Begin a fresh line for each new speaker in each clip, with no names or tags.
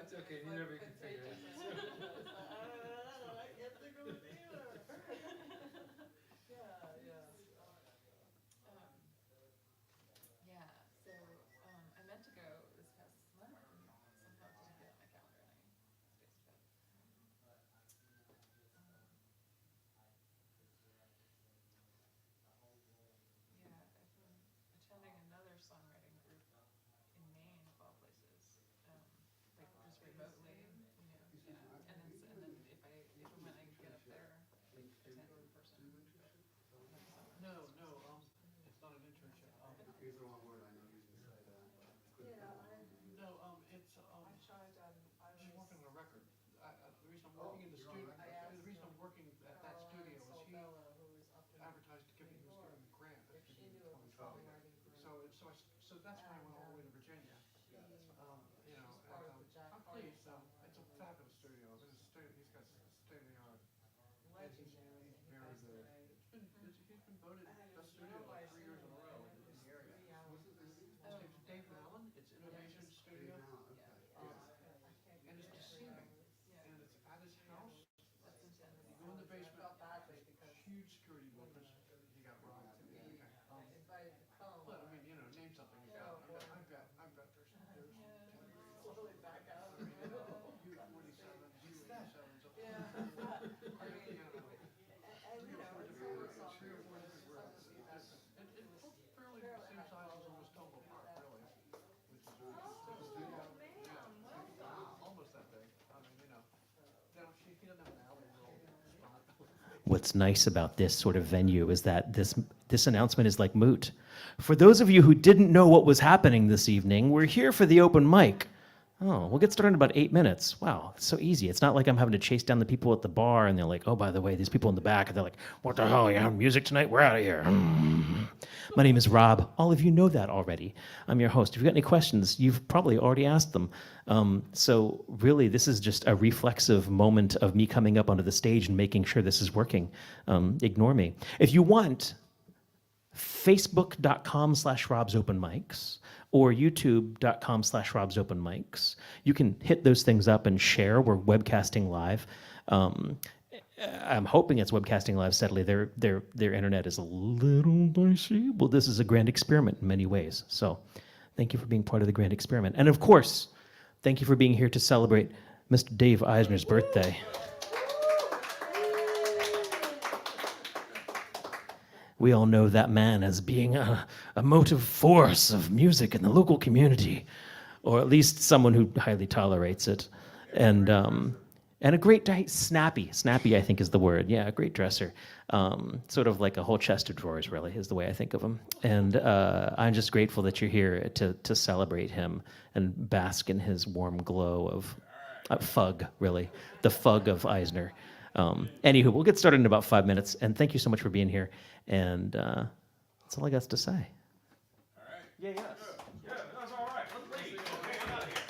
That's okay, neither of you can figure it out.
I can't think of it either. Yeah, yeah.
Yeah, so I meant to go this past summer and somehow didn't get on my calendar and I spaced about it. Yeah, I've been attending another songwriting group in Maine, of all places, like just remotely, yeah. And then if and when I get up there, like attend in person. But that's summer.
No, no, it's not an internship.
Use the wrong word, I know you can say that.
Yeah,
No, it's
I tried,
she's working on a record. The reason I'm
Oh,
working in the
you're on
studio,
record.
I
the
asked
reason I'm working at that studio is he
Bella, who was up in
advertised to give me, he was giving me a grant
if
at the
she
beginning
knew
of
of a
2012.
songwriting group.
So that's why I went all the way to Virginia.
Yeah, that's fine.
She's part of the Jack
I'm
Harlow
pleased. It's a
songwriting
fabulous studio. He's got state of the art.
legendary.
He's very good. He's been voted best studio like 3 years in a row in the area.
What's his name again?
His name's Dave Allen. It's Innovation
Dave
Studio.
Allen, okay.
And it's deceiving.
Yeah.
And it's at his house.
That's intense.
You go in the
I
basement,
felt badly because
huge security cameras. He got robbed.
we
Okay.
invited to come.
But I mean, name something. I bet there's
Slowly back out.
U-47, U-87s.
Yeah. I mean, and you know, it's always something.
It's fairly the same size as almost Takoma Park, really. Almost that big. I mean, he doesn't have an alley spot.
What's nice about this sort of venue is that this announcement is like moot. For those of you who didn't know what was happening this evening, we're here for the open mic. Oh, we'll get started in about 8 minutes. Wow, it's so easy. It's not like I'm having to chase down the people at the bar and they're like, oh, by the way, these people in the back, and they're like, what the hell, you having music tonight? We're out of here. My name is Rob. All of you know that already. I'm your host. If you've got any questions, you've probably already asked them. So really, this is just a reflexive moment of me coming up onto the stage and making sure this is working. Ignore me. If you want, facebook.com/robsopenmics or youtube.com/robsopenmics. You can hit those things up and share. We're webcasting live. I'm hoping it's webcasting live steadily. Their internet is a little dicey. Well, this is a grand experiment in many ways. So thank you for being part of the grand experiment. And of course, thank you for being here to celebrate Mr. Dave Eisner's birthday. We all know that man as being a motive force of music in the local community, or at least someone who highly tolerates it. And a great, snappy, I think is the word. Yeah, a great dresser. Sort of like a whole chest of drawers, really, is the way I think of him. And I'm just grateful that you're here to celebrate him and bask in his warm glow of fug, really. The fug of Eisner. Anywho, we'll get started in about 5 minutes. And thank you so much for being here. And that's all I got to say.
All right.
Yeah, yes.
Yeah, that's all right. Let's leave. Okay, get out of here.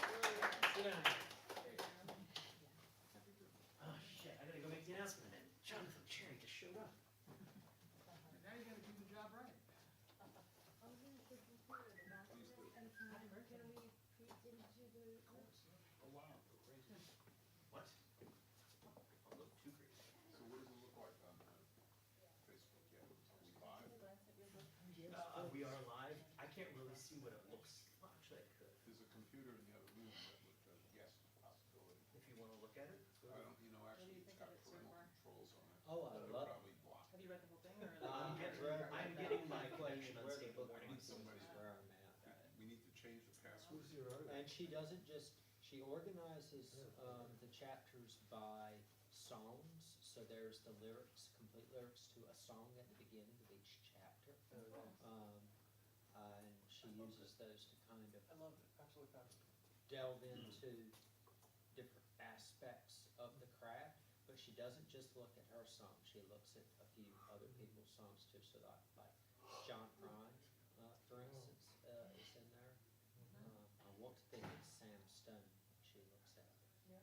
Oh, shit, I gotta go make the announcement. And Jonathan Cherry just showed up.
Now you gotta do the job right.
What?
So what does it look like on Facebook yet? Are we live?
We are live. I can't really see what it looks like. Well, actually, I could.
There's a computer in the other room that would guess the possibility.
If you want to look at it.
I don't, actually, it's got parental controls on it.
Oh, I
That
love
are probably blocked.
Have you read the whole thing or?
I'm getting my question
where the
unstable
book
warning.
is, where I'm at.
We need to change the password.
And she doesn't just, she organizes the chapters by songs, so there's the lyrics, complete lyrics to a song at the beginning of each chapter. And she uses those to kind of
I love it. Absolutely fabulous.
delve into different aspects of the craft, but she doesn't just look at her song, she looks at a few other people's songs too, so like John Prine, for instance, is in there. I want to think it's Sam Stone she looks at.
Yeah.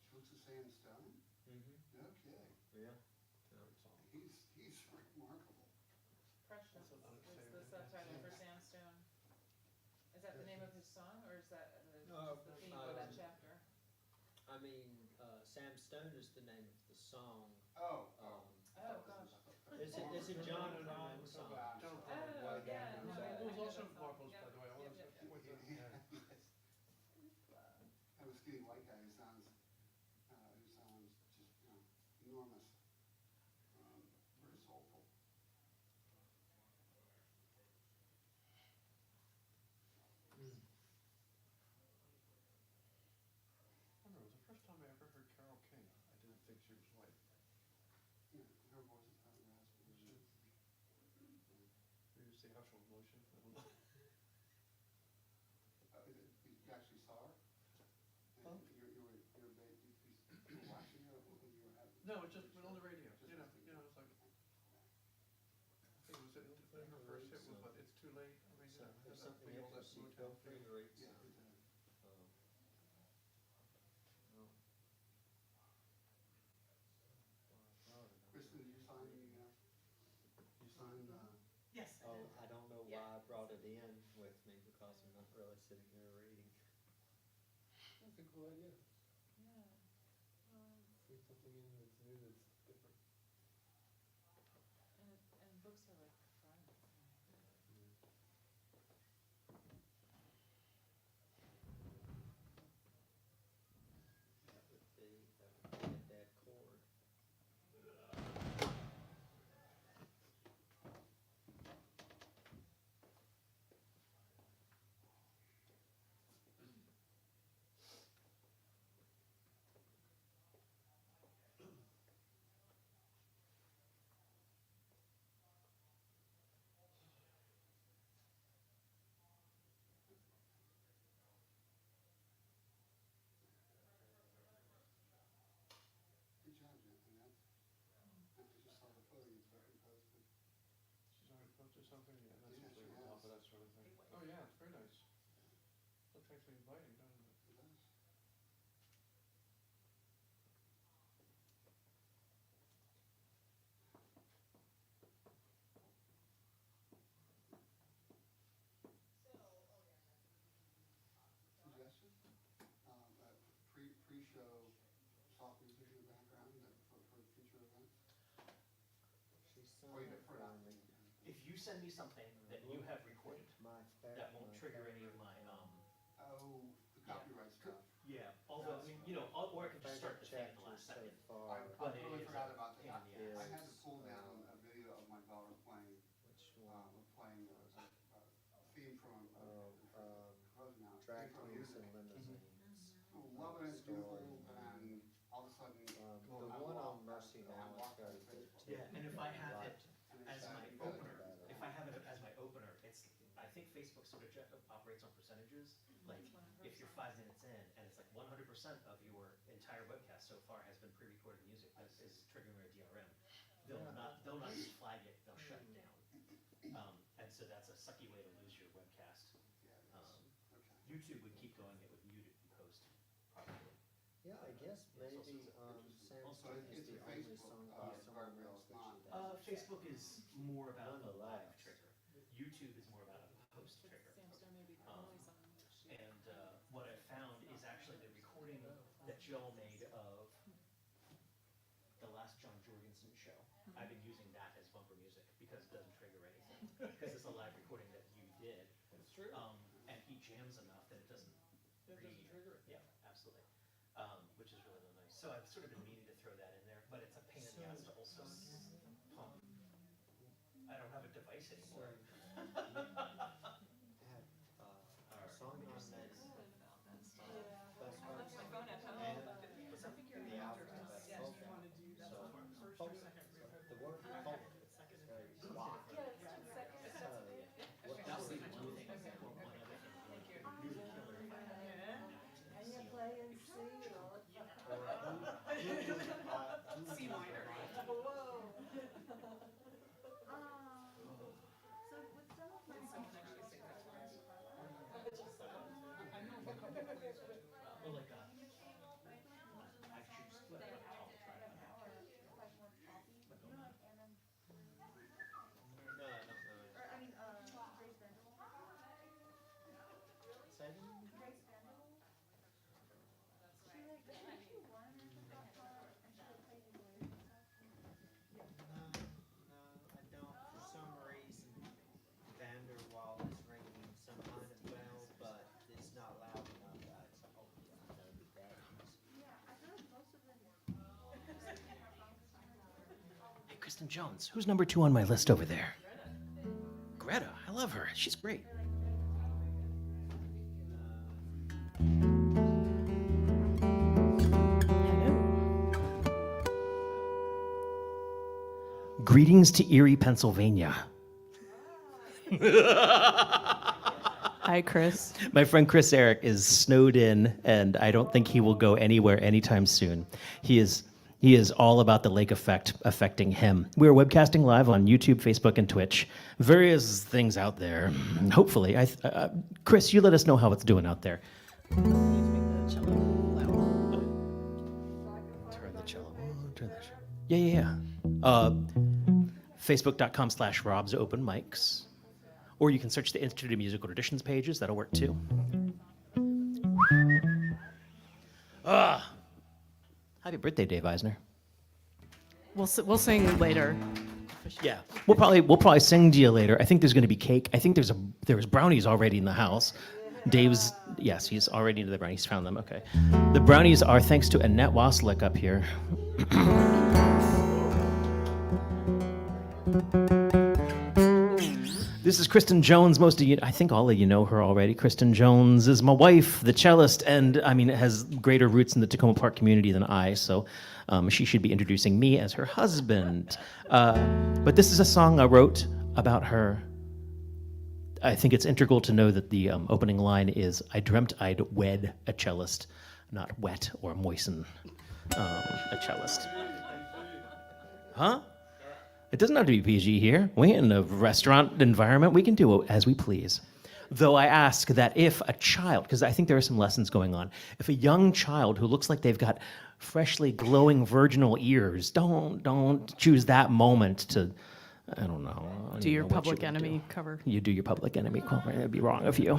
She looks at Sam Stone?
Mm-hmm.
Okay.
Yeah.
He's remarkable.
Precious is the subtitle for Sam Stone. Is that the name of his song, or is that
No,
just the theme for that chapter?
I mean, Sam Stone is the name of the song.
Oh,
Oh, gosh.
It's a John Prine song.
John
Oh,
Prine.
yeah, no, I
It was
know
also
that song.
Marcos, by the way. I want to
Yep,
say.
yep, yep.
Yeah.
I have a skinny white guy who sounds just, enormous. Very soulful.
I remember, it was the first time I ever heard Carole King. I didn't think she was white.
Yeah, her voice is kind of raspy.
Did you see how she was motion?
You actually saw her?
Huh?
And you were watching her when you were at?
No, it just went on the radio.
Just
You know,
listening.
it's like, I think it was her first hit was, but it's too late. I mean,
So
you know,
if there's
that
something
feel, that
interesting,
Motown
feel free
feel.
to read
Yeah.
some.
Kristen, did you sign you signed,
Yes, I
Oh,
did.
I don't know why I brought it in with me because I'm not really sitting here reading.
That's a cool idea.
Yeah.
Bring something in that's new, that's different.
And books are like friends.
That would be a dead chord.
good job, Jen, and I just saw the photo you posted.
She's already posted something, yeah, that's
Yeah,
usually
she
on top
has.
of that sort of thing. Oh, yeah, it's very nice. Looks actually inviting, doesn't it?
It does. Suggestions? Pre-show soft music in the background for future events?
She
Or
sung
even
it
for
for
an
me.
If you send me something that you have recorded, that won't trigger any of my,
Oh, the
Yeah.
copyright stuff.
yeah, although, I mean, you know, or I could just start the thing at the last
so
second.
far,
I
But it
totally
is
forgot
a
about
pain
that.
in the
I
ass.
had to pull down a video of my daughter playing,
which one?
a theme from,
Oh,
Rosemount.
Tractors and
Mm-hmm.
limousines.
Love it, it's beautiful,
Story.
and all of a sudden.
The one on Mercy now is very good too.
Yeah, and if I have it
And
as
it's
my
sad.
opener, if I have it as my opener, it's, I think Facebook sort of operates on percentages. Like, if you're 5 minutes in and it's like 100% of your entire webcast so far has been pre-recorded music that is triggering a DRM, they'll not just flag it, they'll shut it down. And so that's a sucky way to lose your webcast.
Yeah, it is. Okay.
YouTube would keep going, it would mute it and post properly.
Yeah, I guess
It's also
maybe,
interesting.
Sam
Also,
Stone
it's
is the
a
only
Facebook,
song by someone
guardrail,
else
it's
that she
not-
does.
Facebook is more about a live
Nonetheless.
trigger. YouTube is more about a post
But
trigger.
Sam Stone may be the only song that she.
And what I found is actually the recording that Joel made of the last John Jorgensen show. I've been using that as bumper music because it doesn't trigger anything. Because it's a live recording that you did.
That's true.
And he jams enough that it doesn't
It doesn't trigger it.
Yeah, absolutely. Which is really, really nice. So I've sort of been meaning to throw that in there, but it's a pain in the ass to also pump. I don't have a device anymore.
Had, song
You're so
nominated,
good about that stuff.
best
I left my phone at home,
and
but
the
I think you're
album
an
best
Yes,
folk.
you wanna do that
So,
one first
folk,
or second?
the word folk is very specific.
Yeah, it's 2 seconds.
So, what
That would be
you
one
do-
thing, one other thing.
Thank you.
Really killer if I had
And you play in C or?
C minor.
Whoa.
So with some of my
Someone actually sing that for us.
I know of a couple of places.
Well, like, I choose split it all the time.
like more coffee, you know, like Anna,
No, I don't know.
or I mean, Grace Vendel.
Kristen Jones. Who's number 2 on my list over there? Greta. I love her. She's great. Greetings to Erie, Pennsylvania.
Hi, Chris.
My friend Chris Eric is snowed in, and I don't think he will go anywhere anytime soon. He is all about the lake effect affecting him. We're webcasting live on YouTube, Facebook, and Twitch. Various things out there. Hopefully, Chris, you let us know how it's doing out there. Turn the cello. Turn the cello. Yeah. Facebook.com/Rob's Open Mics. Or you can search the Institute of Musical Traditions pages. That'll work too. Happy birthday, Dave Eisner.
We'll sing later.
Yeah, we'll probably sing to you later. I think there's going to be cake. I think there's brownies already in the house. Dave's, yes, he's already into the brownies. He's found them. Okay. The brownies are thanks to Annette Waslick up here. This is Kristen Jones. Most of you, I think all of you know her already. Kristen Jones is my wife, the cellist, and I mean, has greater roots in the Takoma Park community than I, so she should be introducing me as her husband. But this is a song I wrote about her. I think it's integral to know that the opening line is, I dreamt I'd wed a cellist, not wet or moisten a cellist. Huh? It doesn't have to be PG here. We're in a restaurant environment. We can do as we please. Though I ask that if a child, because I think there are some lessons going on, if a young child who looks like they've got freshly glowing virginal ears, don't choose that moment to, I don't know.
Do your Public Enemy cover.
You do your Public Enemy cover. It'd be wrong of you.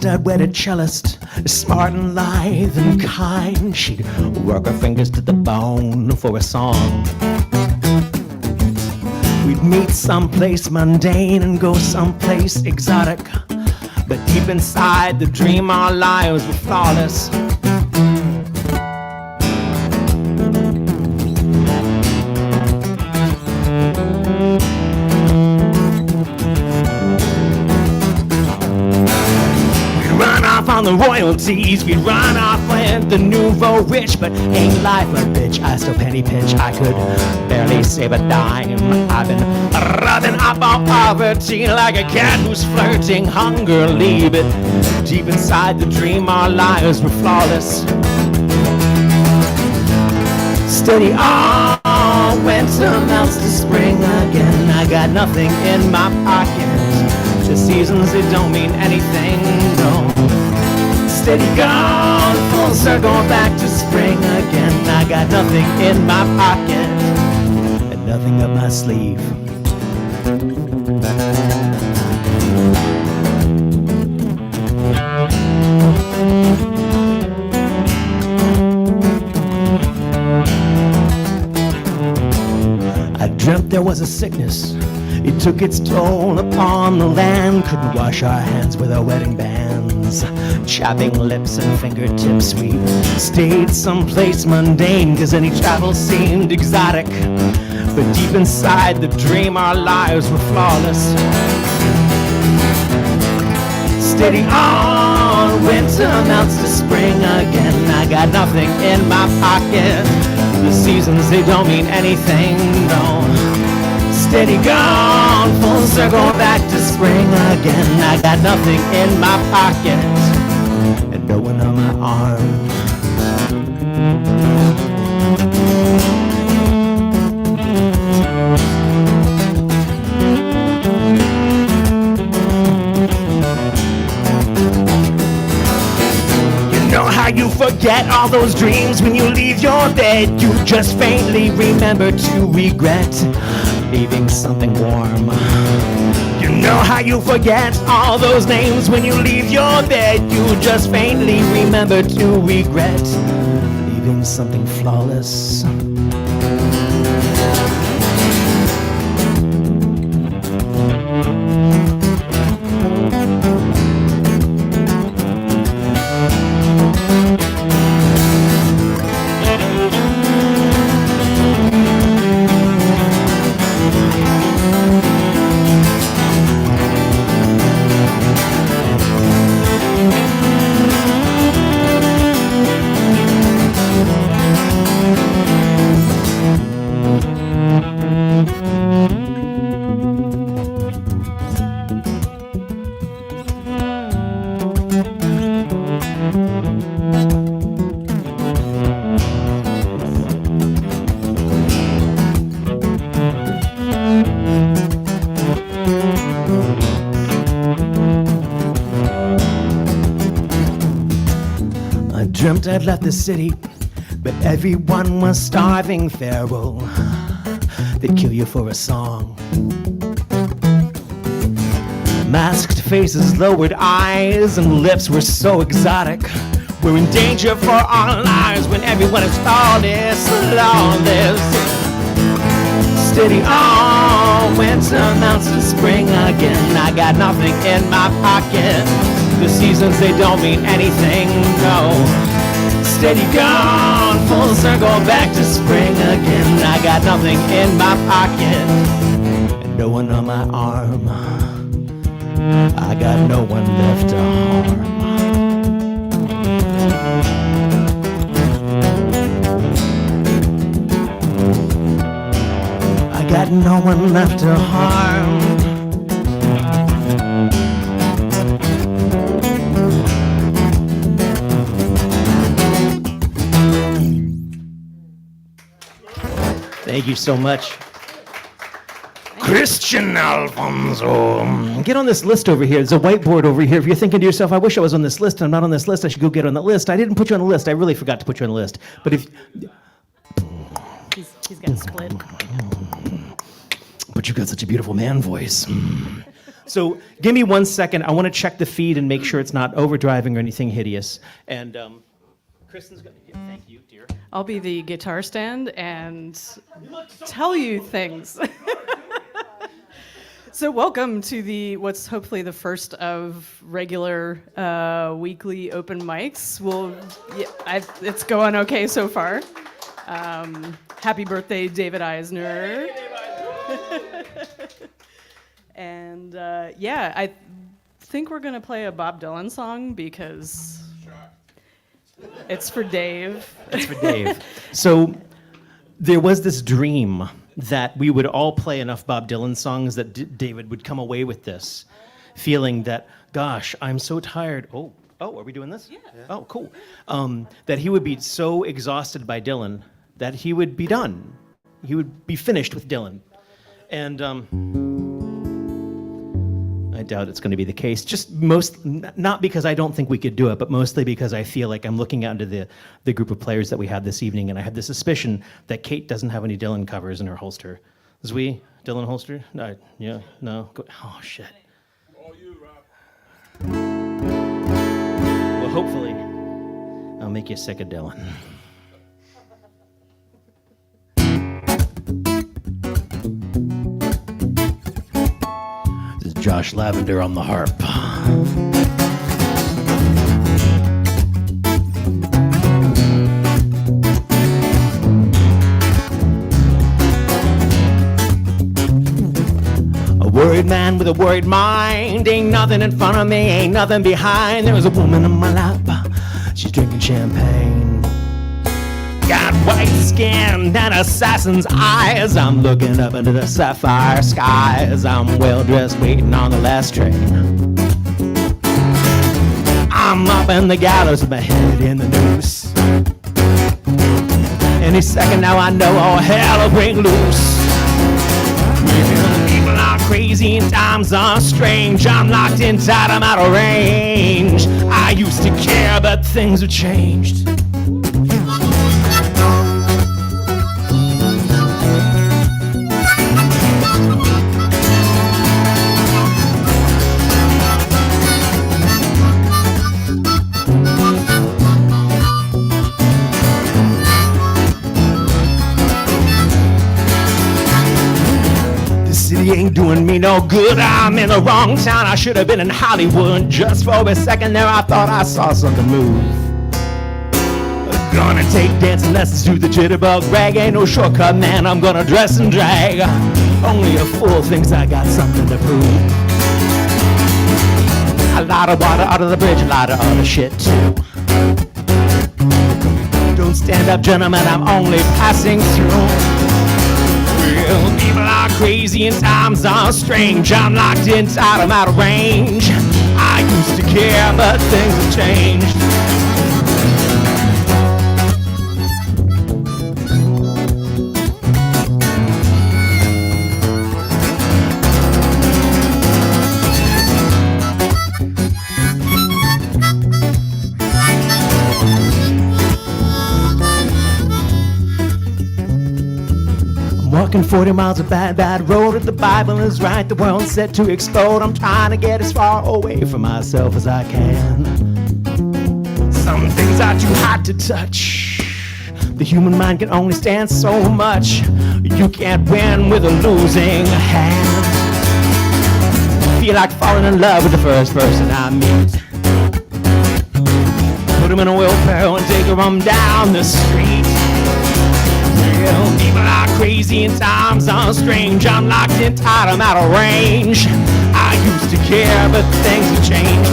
I'd wed a cellist, smart and lithe and kind. She'd work her fingers to the bone for a song. We'd meet someplace mundane and go someplace exotic. But deep inside the dream, our lives were flawless. On the royalties, we'd run off with the nouveau rich, but ain't life a bitch? I still penny pinch, I could barely save a dime. I've been rubbing up on poverty like a cat who's flirting hungrily, but deep inside the dream, our lives were flawless. Steady on, winter melts to spring again. I got nothing in my pocket. The seasons, they don't mean anything, no. Steady gone, full circle back to spring again. I got nothing in my pocket and nothing up my sleeve. I dreamt there was a sickness. It took its toll upon the land. Couldn't wash our hands with our wedding bands. Chapping lips and fingertips. We stayed someplace mundane, cause any travel seemed exotic. But deep inside the dream, our lives were flawless. Steady on, winter melts to spring again. I got nothing in my pocket. The seasons, they don't mean anything, no. Steady gone, full circle back to spring again. I got nothing in my pocket and no one on my arm. You know how you forget all those dreams when you leave your bed? You just faintly remember to regret leaving something warm. You Know how you forget all those names when you leave your bed. You just faintly remember to regret leaving something flawless. Dreamt I'd left the city, but everyone was starving. Pharaoh, they'd kill you for a song. Masked faces, lowered eyes, and lips were so exotic. We're in danger for our lives when everyone is flawless, flawless. Steady on, winter mounts to spring again. I got nothing in my pocket. The seasons, they don't mean anything, no. Steady gone, full circle back to spring again. I got nothing in my pocket, and no one on my arm. I got no one left to harm. I got no one left to harm. Thank you so much. Christian Alfonso. Get on this list over here. There's a whiteboard over here. If you're thinking to yourself, I wish I was on this list and I'm not on this list, I should go get on that list. I didn't put you on the list. I really forgot to put you on the list. But if...
He's got split.
But you've got such a beautiful man voice. So give me 1 second. I want to check the feed and make sure it's not overdriving or anything hideous. And Kristen's going to... Thank you, dear.
I'll be the guitar stand and tell you things. So welcome to what's hopefully the first of regular weekly open mics. It's going okay so far. Happy birthday, David Eisner. And I think we're going to play a Bob Dylan song because it's for Dave.
It's for Dave. So there was this dream that we would all play enough Bob Dylan songs that David would come away with this feeling that, gosh, I'm so tired. Oh, are we doing this? Yeah. Oh, cool. That he would be so exhausted by Dylan that he would be done. He would be finished with Dylan. And I doubt it's going to be the case. Just not because I don't think we could do it, but mostly because I feel like I'm looking out into the group of players that we had this evening, and I have the suspicion that Kate doesn't have any Dylan covers in her holster. Zwi, Dylan holster? No, yeah, no. Oh, shit.
All you, Rob.
Well, hopefully, I'll make you sick of Dylan. This is Josh Lavender on the harp. A worried man with a worried mind. Ain't nothing in front of me, ain't nothing behind. There was a woman in my lap. She's drinking champagne. Got white skin and assassin's eyes. I'm looking up into the sapphire skies. I'm well dressed, waiting on the last train. I'm up in the gallows with my head in the noose. Any second now I know all hell will break loose. People are crazy and times are strange. I'm locked inside, I'm out of range. I used to care, but things have changed. ain't doing me no good. I'm in the wrong town. I should have been in Hollywood. Just for a second there, I thought I saw something move. Gonna take dancing lessons to the jitterbug rag. Ain't no shortcut, man. I'm gonna dress and drag. Only a fool thinks I got something to prove. A lot of water out of the bridge, a lot of other shit too. Don't stand up, gentlemen, I'm only passing through. Well, people are crazy and times are strange. I'm locked inside, I'm out of range. I used to care, but things have changed. Walking 40 miles of bad, bad road. If the Bible is right, the world's set to explode. I'm trying to get as far away from myself as I can. Some things are too hot to touch. The human mind can only stand so much. You can't win with a losing hand. Feel like falling in love with the first person I meet. Put him in a wheelbarrow and take him down the street. Well, people are crazy and times are strange. I'm locked in tight, I'm out of range. I used to care, but things have changed.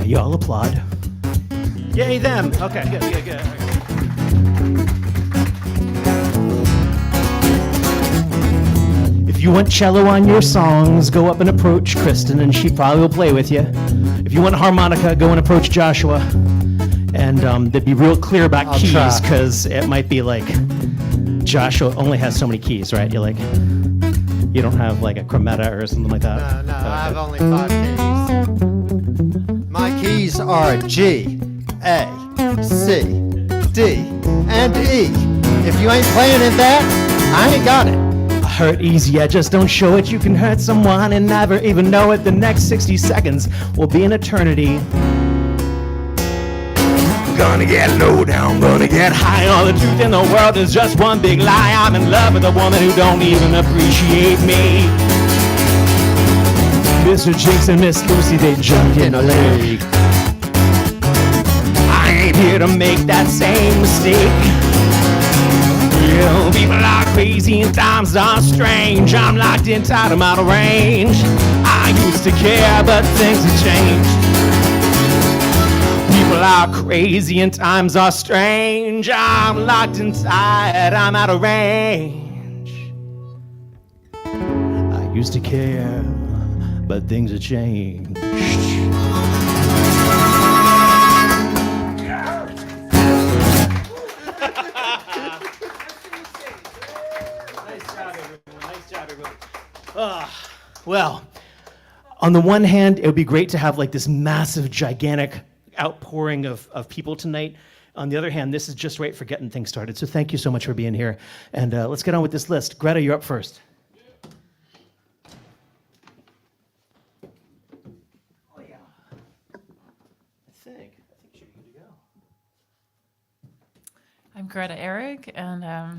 Y'all applaud. Yay, them. Okay, good. If you want cello on your songs, go up and approach Kristen, and she probably will play with you. If you want harmonica, go and approach Joshua. And they'd be real clear about
I'll
keys,
try.
because it might be like Joshua only has so many keys, right? You don't have like a chromata or something like that.
No, I have only 5 keys. My keys are G, A, C, D, and E. If you ain't playing in that, I ain't got it.
Hurt easy, I just don't show it. You can hurt someone and never even know it. The next 60 seconds will be an eternity. Gonna get low down, gonna get high. All the truth in the world is just one big lie. I'm in love with a woman who don't even appreciate me. Mr. Jinx and Miss Lucy, they jumped in a lake. I ain't here to make that same mistake. Well, people are crazy and times are strange. I'm locked in tight, I'm out of range. I used to care, but things have changed. People are crazy and times are strange. I'm locked inside, I'm out of range. I used to care, but things have changed. Nice job, everyone. Well, on the one hand, it would be great to have like this massive, gigantic outpouring of people tonight. On the other hand, this is just right for getting things started. So thank you so much for being here. And let's get on with this list. Greta, you're up first. Oh, yeah. I think you're good to go.
I'm Greta Eric, and I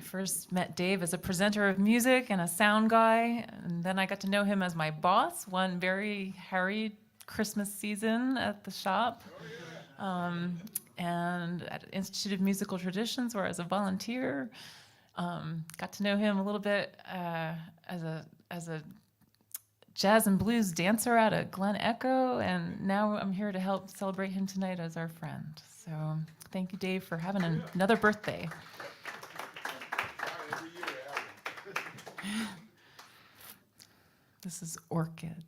first met Dave as a presenter of music and a sound guy, and then I got to know him as my boss one very harried Christmas season at the shop, and at Institute of Musical Traditions, where as a volunteer, got to know him a little bit as a jazz and blues dancer out at Glen Echo, and now I'm here to help celebrate him tonight as our friend. So thank you, Dave, for having another birthday. This is Orchids.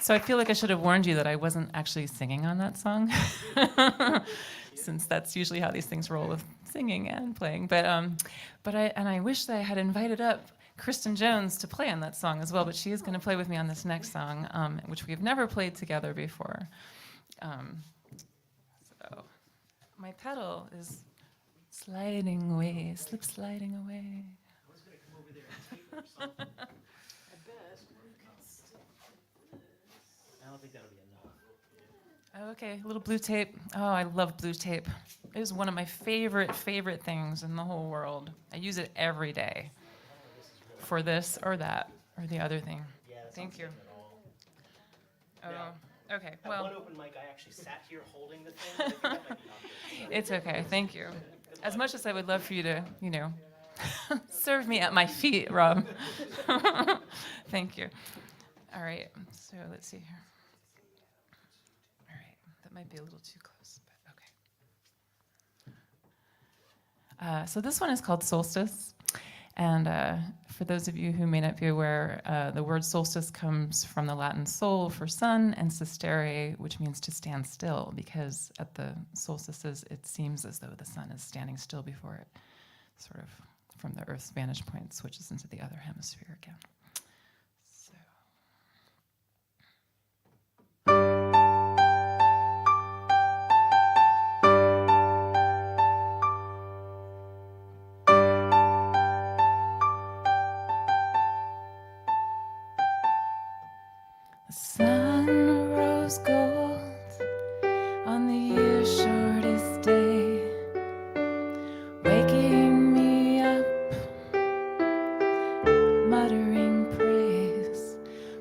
So I feel like I should have warned you that I wasn't actually singing on that song, since that's usually how these things roll with singing and playing. But I wish that I had invited up Kristen Jones to play on that song as well. But she is going to play with me on this next song, which we've never played together before. So my pedal is sliding away, slip sliding away.
I was going to come over there and take her something. I don't think that'll be enough.
Oh, okay, a little blue tape. Oh, I love blue tape. It is one of my favorite things in the whole world. I use it every day for this or that or the other thing. Thank you. Oh, okay.
At
Well,
one open mic, I actually sat here holding the thing. I think that might be not good.
it's okay. Thank you. As much as I would love for you to, serve me at my feet, Rob. Thank you. All right. So let's see here. All right. That might be a little too close, but okay. So this one is called Solstice. And for those of you who may not be aware, the word solstice comes from the Latin sol for sun and sistere, which means to stand still, because at the solstices it seems as though the sun is standing still before it, sort of from the Earth's vantage point, switches into the other hemisphere again. So. The sun rose gold on the year's shortest day, waking me up, muttering praise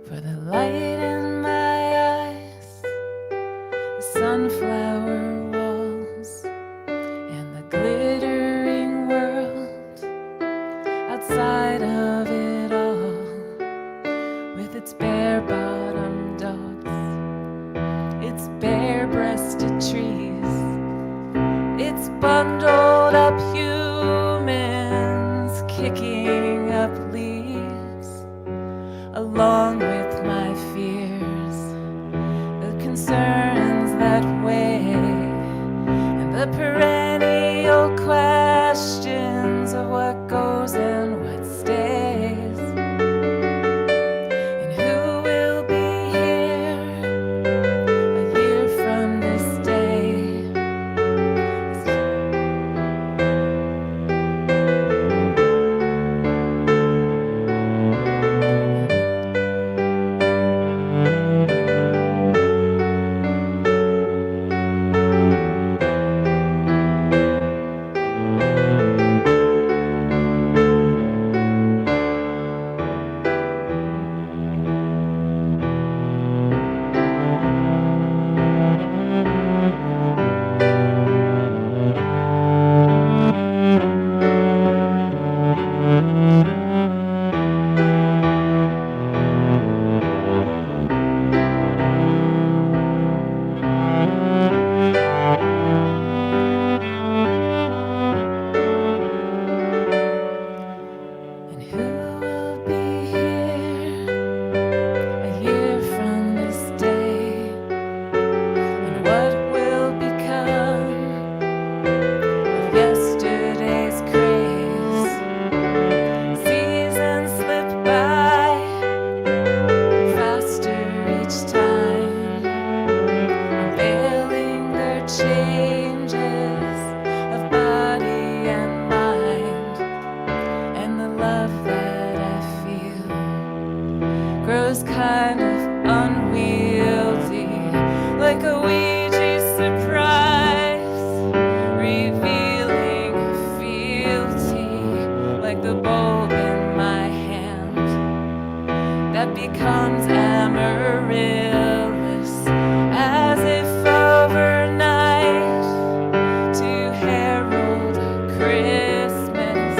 for the light in my eyes, the sunflower walls, and the glittering world outside of it all, with its bare-bottomed dogs, its bare-breasted trees, its bundled up humans kicking up leaves, along with my fears, the concerns that weigh, and the perennial questions of what goes and what stays. And who will be here a year from this day? And who will be here a year from this day? And what will become of yesterday's craze? Seasons slip by faster each time, unveiling their changes of body and mind. And the love that I feel grows kind of unwieldy, like a Ouija surprise, revealing a fealty, like the bulb in my hand that becomes amaryllis, as if overnight to herald Christmas.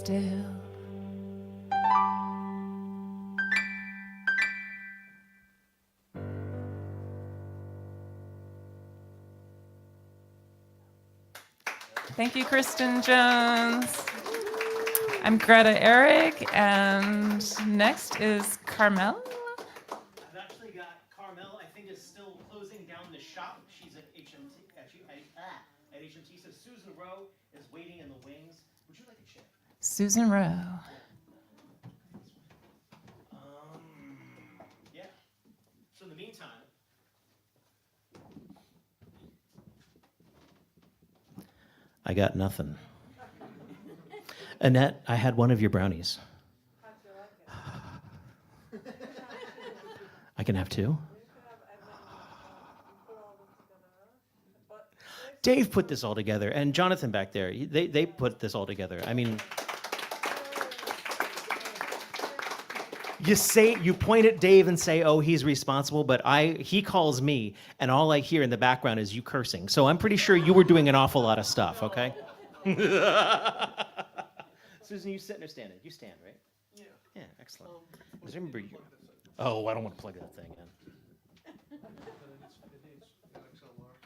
still. Thank you, Kristen Jones. I'm Greta Eric, and next is Carmel.
I've actually got Carmel, I think, is still closing down the shop. She's at HMT, at HMT. So Susan Rowe is waiting in the wings. Would you like a chair?
Susan Rowe.
Yeah. So in the meantime, I got nothing. Annette, I had one of your brownies. I can have two? Dave put this all together, and Jonathan back there, they put this all together. I mean, you point at Dave and say, oh, he's responsible, but he calls me, and all I hear in the background is you cursing. So I'm pretty sure you were doing an awful lot of stuff, okay? Susan, you sitting or standing? You stand, right?
Yeah.
Yeah, excellent. Because remember you. Oh, I don't want to plug that thing in.
It needs an XLR.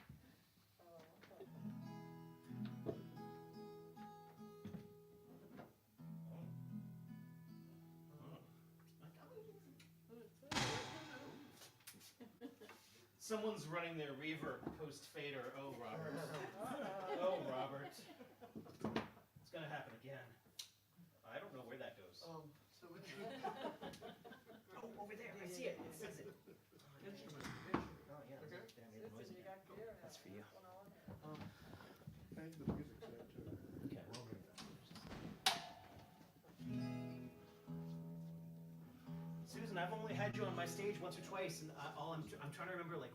Someone's running their reverb post-fader. Oh, Robert. Oh, Robert. It's going to happen again. I don't know where that goes.
So it's
Oh, over there. I see it. It says it.
instrument.
Oh, yeah.
Okay.
Damn, yeah, the noise again. That's for you.
I think the music's there too.
Okay. Susan, I've only had you on my stage once or twice, and I'm trying to remember like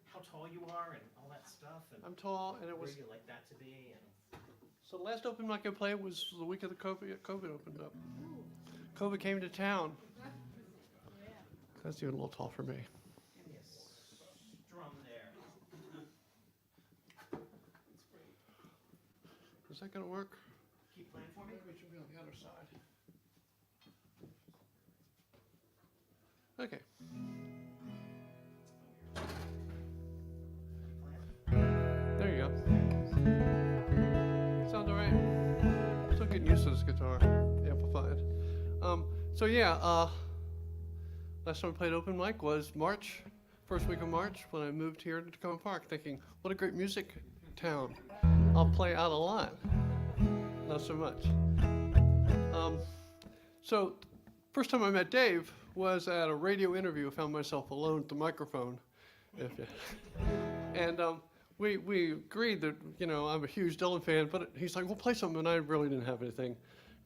how tall you are, and all that stuff, and
I'm tall, and it
where
was.
you like that to be, and
So the last open mic I played was the week of the COVID opened up. COVID came to town. That's even a little tall for me.
give me a strum there.
Is that gonna work?
Keep playing for me.
We should be on the other side. Okay. There you go. Sounds all right. Still getting used to this guitar, amplified. So yeah, last time I played open mic was March, first week of March, when I moved here to Takoma Park, thinking, what a great music town. I'll play out a lot. Not so much. So first time I met Dave was at a radio interview. I found myself alone at the microphone. And we agreed that, I'm a huge Dylan fan, but he's like, well, play something, and I really didn't have anything,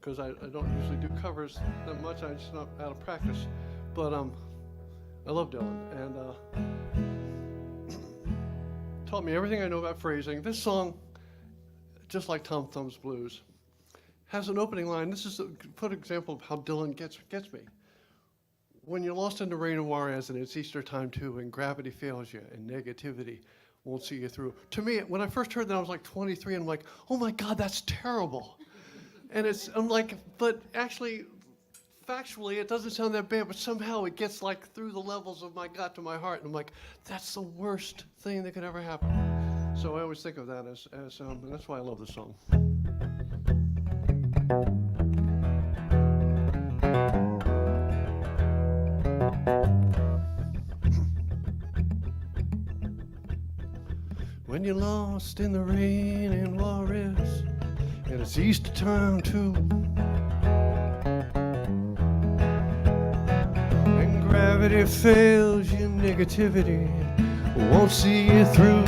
because I don't usually do covers that much. I'm just not out of practice. But I love Dylan, and taught me everything I know about phrasing. This song, just like Tom Thumb's Blues, has an opening line. This is a good example of how Dylan gets me. When you're lost in the rain of Juarez, and it's Easter time too, and gravity fails you, and negativity won't see you through. To me, when I first heard that, I was like 23, and I'm like, oh my God, that's terrible. And I'm like, but actually, factually, it doesn't sound that bad, but somehow it gets like through the levels of my gut to my heart, and I'm like, that's the worst thing that could ever happen. So I always think of that as and that's why I love this song. When you're lost in the rain in Juarez, and it's Easter time too, and gravity fails you, negativity won't see you through.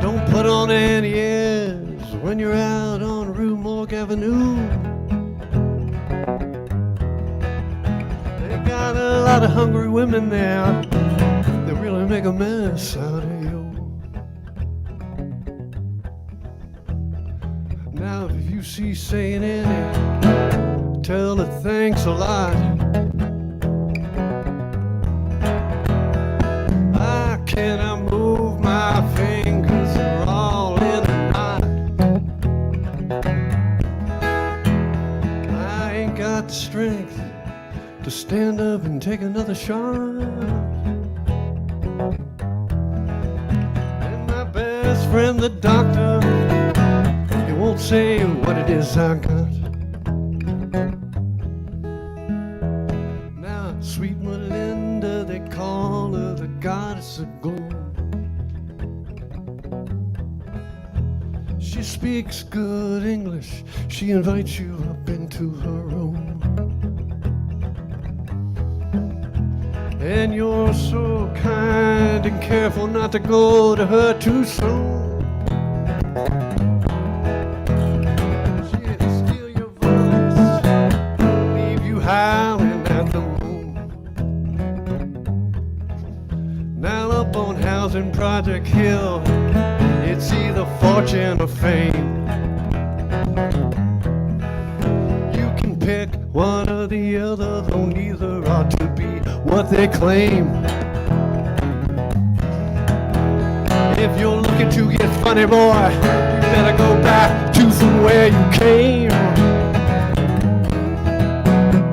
Don't put on any airs when you're out on Rue Morgue Avenue. They got a lot of hungry women there that really make a mess out of you. Now if you see Saint Annie, tell her thanks a lot. I cannot move my fingers, they're all in a knot. take another shot. And my best friend, the doctor, he won't say what it is I got. Now, sweet Melinda, they call her the goddess of gold. She speaks good English. She invites you up into her room. And you're so kind and careful not to go to her too soon. She'll steal your voice, leave you howling at the moon. Now up on Housing Project Hill, it's either fortune or fame. You can pick one or the other, though neither ought to be what they claim. If you're looking to get funny, boy, you better go back to from where you came.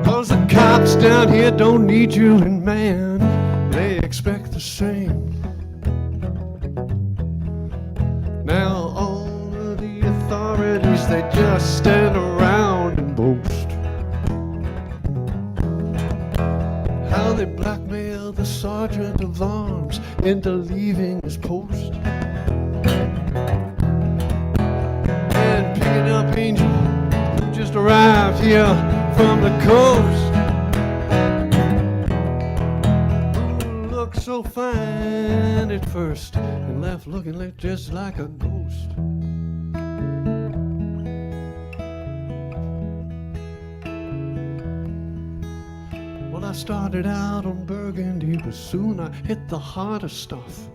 'Cause the cops down here don't need you, and man, they expect the same. Now all of the authorities, they just stand around and boast how they blackmail the sergeant of arms into leaving his post. And picking up Angel, who just arrived here from the coast, who looked so fine at first and left looking like just like a ghost. Well, I started out on Burgundy, but soon I hit the harder stuff.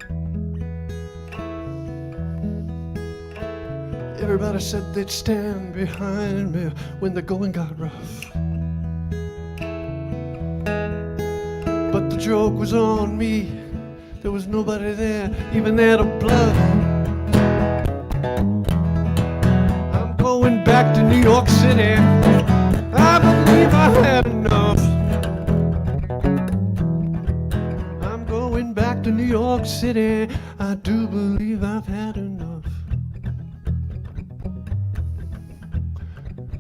Everybody said they'd stand behind me when the going got rough. But the joke was on me. There was nobody there, even there to bluff. I'm going back to New York City. I believe I had enough. I'm going back to New York City. I do believe I've had enough.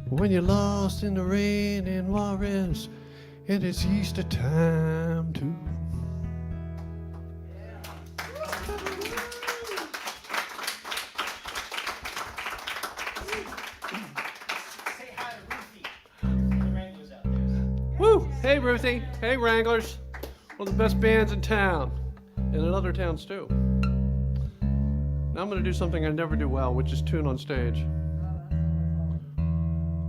When you're lost in the rain in Juarez, it is Easter time too. Woo! Hey, Ruthie. Hey, Wranglers. One of the best bands in town, and in other towns too. Now I'm going to do something I never do well, which is tune on stage.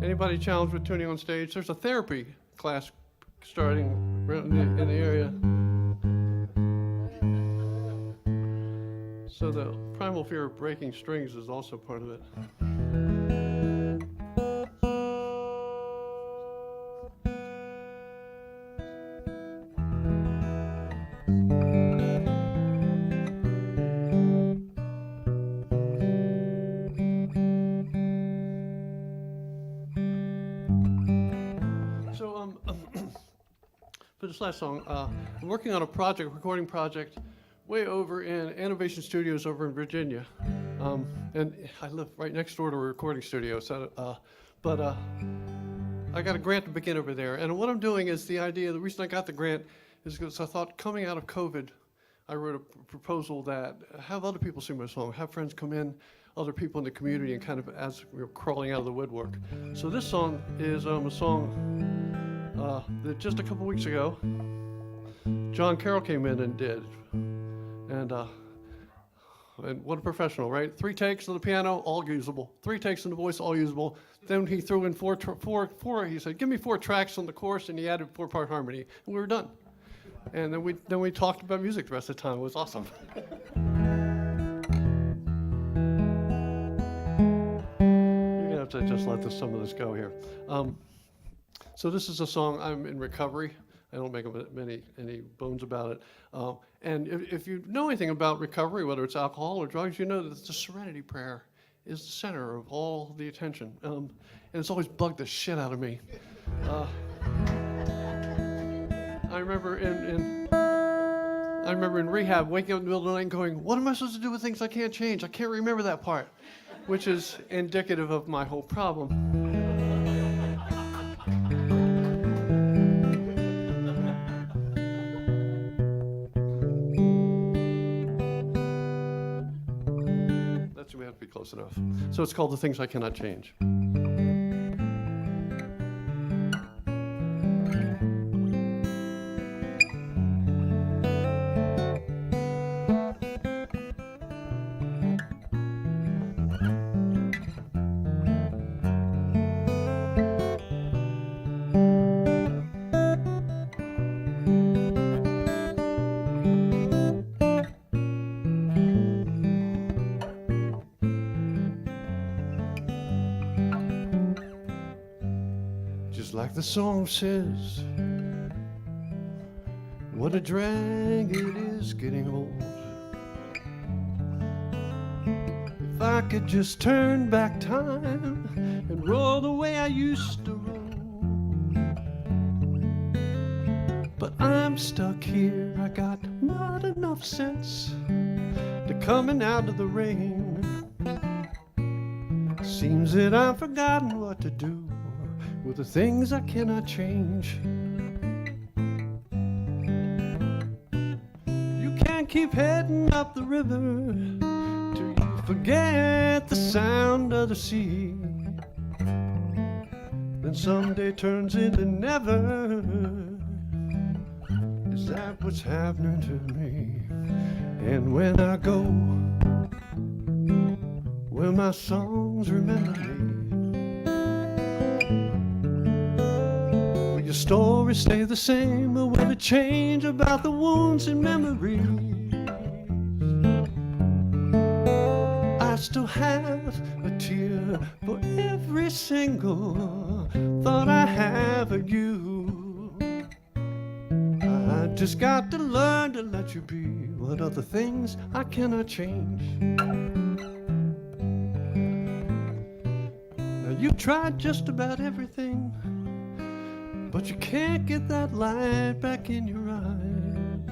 Anybody challenged with tuning on stage? There's a therapy class starting in the area. So the primal fear of breaking strings is also part of it. For this last song, I'm working on a recording project, way over in Innovation Studios over in Virginia. And I live right next door to a recording studio, so, I got a grant to begin over there. And what I'm doing is the reason I got the grant is because I thought coming out of COVID, I wrote a proposal that have other people sing my song, have friends come in, other people in the community, and kind of as we were crawling out of the woodwork. So this song is a song that just a couple weeks ago, John Carroll came in and did. And what a professional, right? 3 takes on the piano, all usable. 3 takes on the voice, all usable. Then he threw in four, he said, give me 4 tracks on the chorus, and he added 4-part harmony. And we were done. And then we talked about music the rest of the time. It was awesome. You're gonna have to just let some of this go here. So this is a song. I'm in recovery. I don't make any bones about it. And if you know anything about recovery, whether it's alcohol or drugs, you know that the Serenity Prayer is the center of all the attention. And it's always bugged the shit out of me. I remember in rehab, waking up in the middle of the night and going, what am I supposed to do with things I can't change? I can't remember that part, which is indicative of my whole problem. That's, we have to be close enough. So it's called The Things I Cannot Change. Just like the song says, what a drag it is getting old. If I could just turn back time and roll the way I used to roll. But I'm stuck here, I got not enough sense to coming out of the rain. Seems that I've forgotten what to do with the things I cannot change. You can't keep heading up the river till you forget the sound of the sea. Then someday turns into never. Is that what's happening to me? And when I go, will my songs remember me? Will your story stay the same, or will it change about the wounds and memories? I still have a tear for every single thought I have of you. I just got to learn to let you be. What are the things I cannot change? Now you've tried just about everything, but you can't get that light back in your eyes.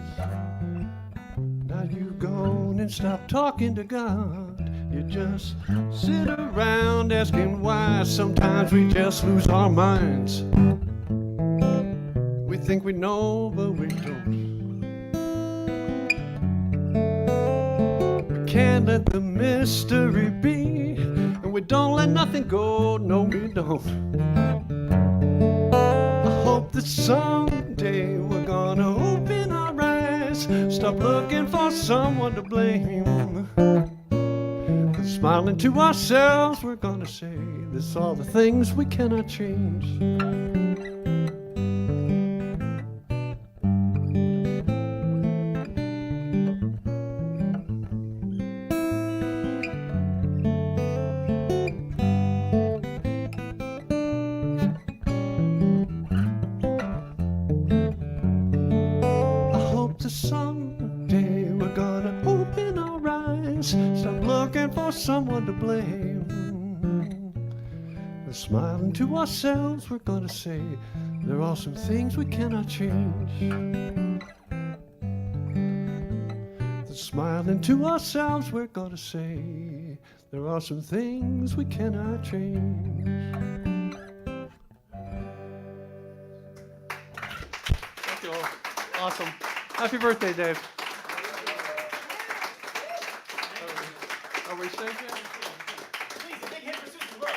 Now you've gone and stopped talking to God. You just sit around asking why. Sometimes we just lose our minds. We think we know, but we don't. We can't let the mystery be, and we don't let nothing go. No, we don't. I hope that someday we're gonna open our eyes, stop looking for someone to blame. Smiling to ourselves, we're gonna say, this are the things we cannot change. I hope that someday we're gonna open our eyes, stop looking for someone to blame. And smiling to ourselves, we're gonna say, there are some things we cannot change. And smiling to ourselves, we're gonna say, there are some things we cannot change. Thank you all. Awesome. Happy birthday, Dave. Are we safe yet?
Please, a big hit for Susan Rowe.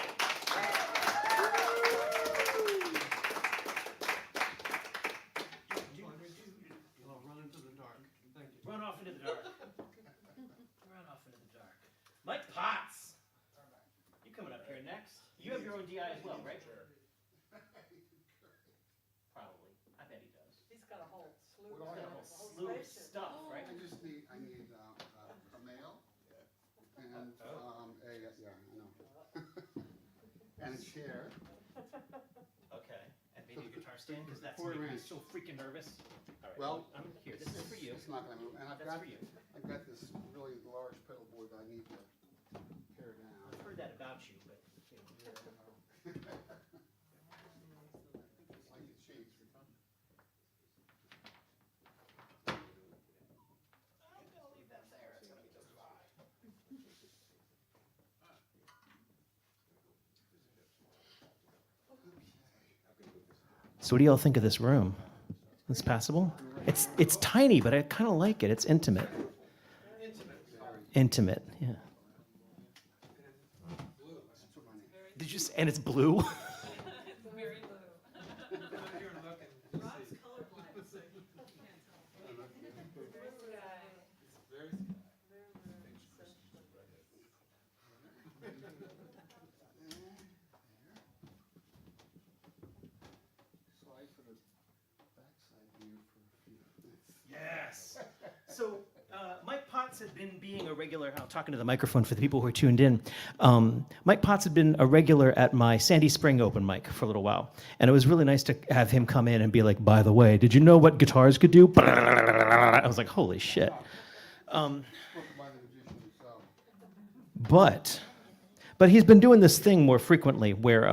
I'll run into the dark. Thank you.
Run off into the dark. Run off into the dark. Mike Potts. You coming up here next? You have your own DI as well, right? Probably. I bet he does.
He's got a whole slew
He's got a whole slew of stuff, right?
I need a male and yeah, I know. And a chair.
Okay. And maybe a guitar stand, because that's
Four
making me
range.
so freaking nervous. All right.
Well,
I'm here. This is for you.
It's not gonna move, and
That's for you.
I've got this really large pedal board that I need to tear down.
I've heard that about you, but you know,
I think it shakes.
So what do y'all think of this room? It's passable? It's tiny, but I kind of like it. It's intimate. Intimate, yeah. Did you say, and it's blue?
Very low. Rob's colorblind, so you can't tell.
Slide for the backside view for a few minutes.
Yes. So Mike Potts had been being a regular, I'm talking to the microphone for the people who are tuned in. Mike Potts had been a regular at my Sandy Spring open mic for a little while. And it was really nice to have him come in and be like, by the way, did you know what guitars could do? I was like, holy shit.
Spoken by the magician himself.
But he's been doing this thing more frequently where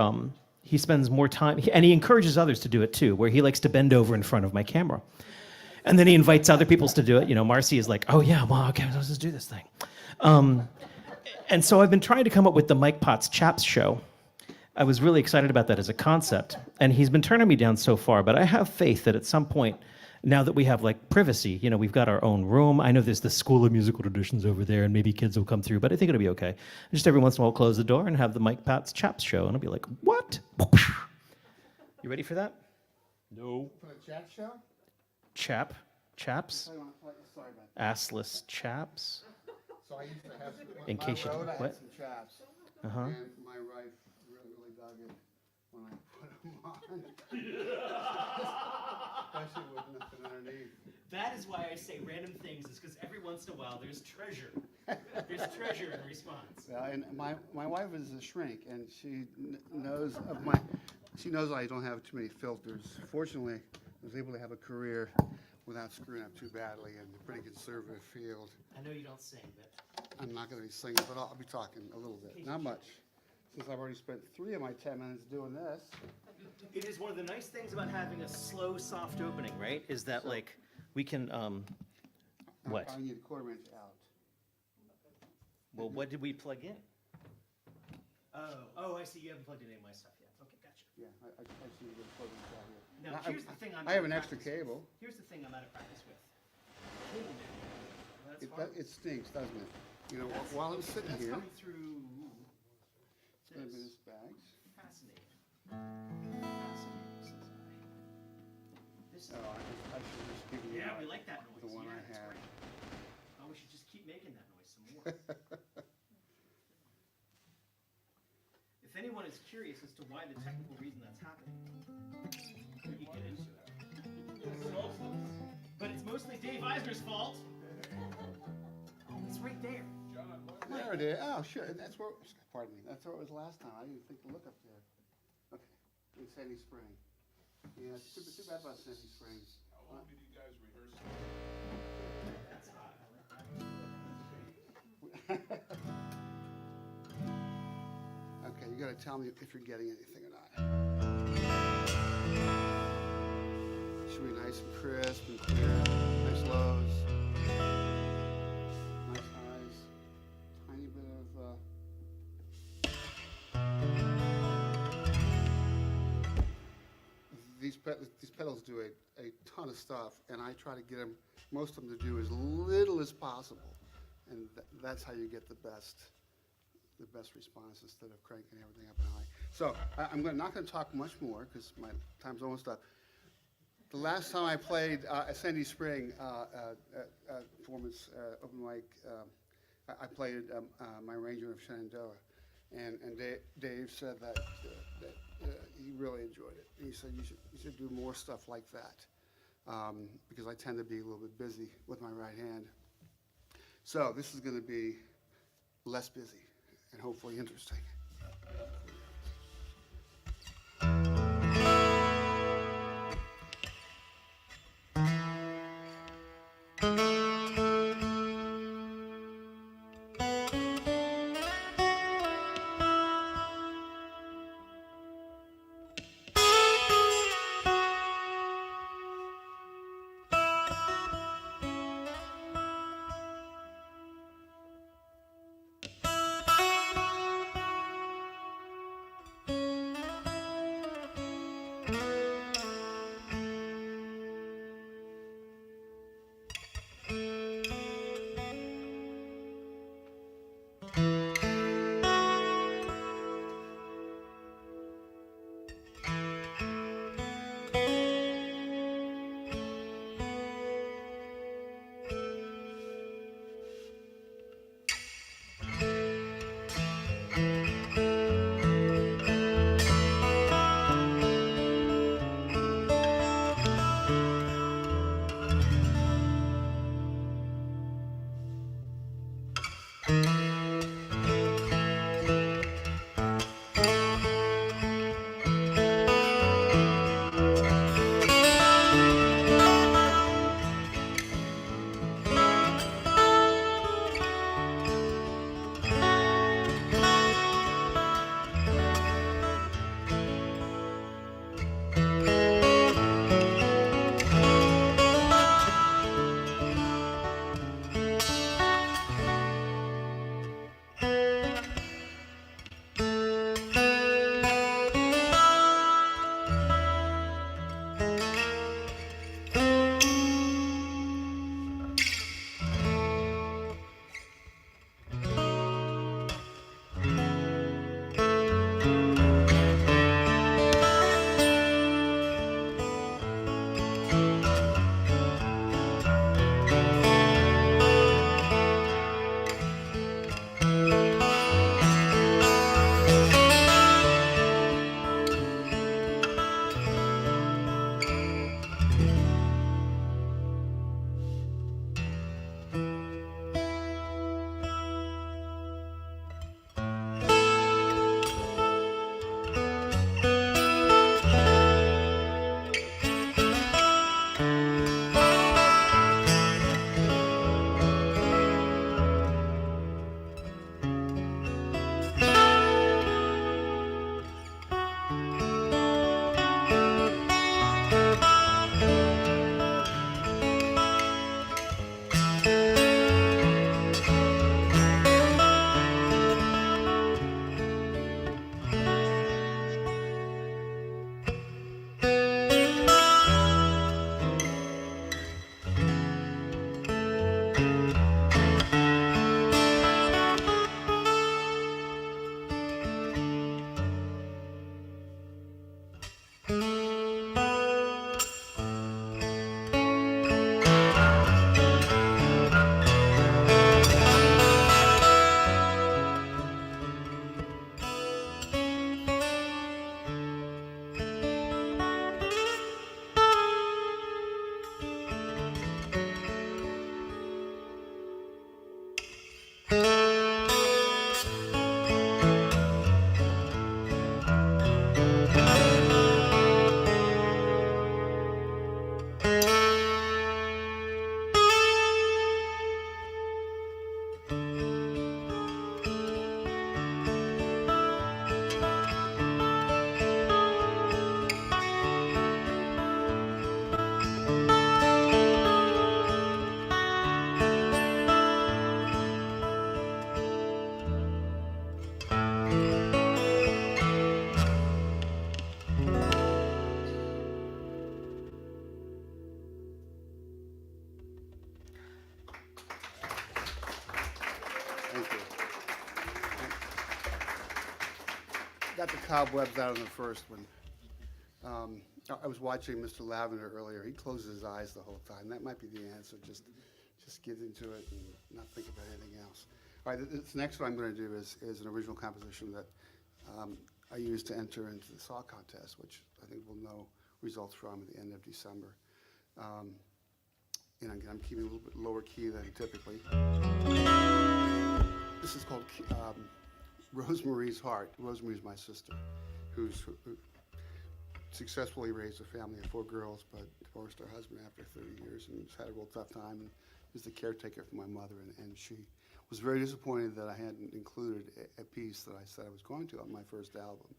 he spends more time, and he encourages others to do it too, where he likes to bend over in front of my camera. And then he invites other people to do it. You know, Marcy is like, oh yeah, well, okay, let's just do this thing. And so I've been trying to come up with the Mike Potts Chaps show. I was really excited about that as a concept. And he's been turning me down so far, but I have faith that at some point, now that we have like privacy, you know, we've got our own room. I know there's the School of Musical Traditions over there, and maybe kids will come through, but I think it'll be okay. Just every once in a while, close the door and have the Mike Potts Chaps show. And I'll be like, what? You ready for that? No.
For the chat show?
Chaps?
I want to play, sorry about that.
Assless chaps?
So I used to have,
In
my
case you
road,
didn't-
I
what?
had some chaps.
Uh-huh.
And my wife really dug it when I put them on. Especially with nothing underneath.
That is why I say random things, is because every once in a while there's treasure. There's treasure in response.
Yeah, and my wife is a shrink, and she knows of she knows I don't have too many filters. Fortunately, I was able to have a career without screwing up too badly in a pretty conservative field.
I know you don't sing, but
I'm not going to be singing, but I'll be talking a little bit. Not much, since I've already spent 3 of my 10 minutes doing this.
it is one of the nice things about having a slow, soft opening, right? Is that like we can what?
I need a 1/4 inch out.
Well, what did we plug in? Oh, I see. You haven't plugged in any of my stuff yet. Okay, gotcha.
Yeah, I just need to get a 1/4 inch out here.
Now,
Now,
here's the thing I'm
I have
out
an
of
extra
practice with.
cable.
Here's the thing I'm out of practice with. Cable management. That's hard.
It stinks, doesn't it? You know, while I'm sitting
That's
here,
coming through
it's going to be
this.
this bags.
Fascinating. Fascinating, says I. This is,
Oh, I should just give you
yeah, we like that noise.
the one
Yeah,
I
it's
have.
great. Oh, we should just keep making that noise some more. If anyone is curious as to why the technical reason that's happening, we can get into it. But it's mostly Dave Eisner's fault. Oh, it's right there.
There it is. Oh, sure. That's where, pardon me, that's where it was last time. I didn't think to look up there. Okay, in Sandy Spring. Yeah, it's too bad about Sandy Springs.
How long did you guys rehearse?
That's hot.
Okay, you gotta tell me if you're getting anything or not. Should be nice and crisp and clear. Nice lows. Nice highs. Tiny bit of, these pedals do a ton of stuff, and I try to get them, most of them to do as little as possible. And that's how you get the best response instead of cranking everything up and high. So I'm not going to talk much more because my time's almost up. The last time I played at Sandy Spring performance open mic, I played my arrangement of Shenandoah, and Dave said that he really enjoyed it. He said you should do more stuff like that because I tend to be a little bit busy with my right hand. So this is going to be less busy and hopefully interesting. got the cobwebs out on the first one. I was watching Mr. Lavender earlier. He closes his eyes the whole time. That might be the answer. Just get into it and not think about anything else. All right, this next one I'm going to do is an original composition that I used to enter into the saw contest, which I think we'll know results from at the end of December. And again, I'm keeping a little bit lower key than typically. This is called Rosemarie's Heart. Rosemary's my sister, who successfully raised a family of 4 girls, but divorced her husband after 30 years and has had a real tough time, and was the caretaker for my mother, and she was very disappointed that I hadn't included a piece that I said I was going to on my first album.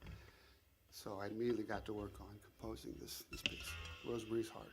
So I immediately got to work on composing this piece, Rosemary's Heart.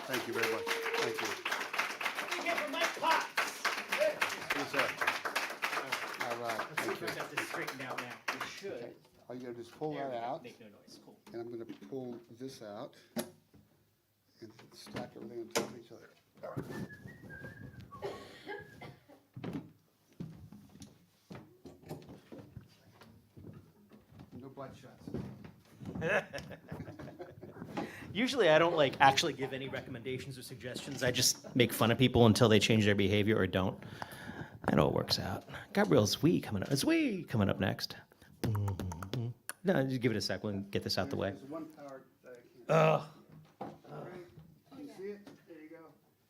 Thank you very much. Thank you. Yes, sir. All right. Thank you.
got this straightened out now. We should.
Okay. All you gotta do is pull that out,
Make no noise. Cool.
and I'm gonna pull this out and stack everything on top of each other. All right. No butt shots.
Usually I don't like actually give any recommendations or suggestions. I just make fun of people until they change their behavior or don't. I know it works out. Gabriel's Wee coming up. It's Wee coming up next. No, just give it a sec. We'll get this out the way.
There's one power that I can't.
Oh,
Can you see it? There you go.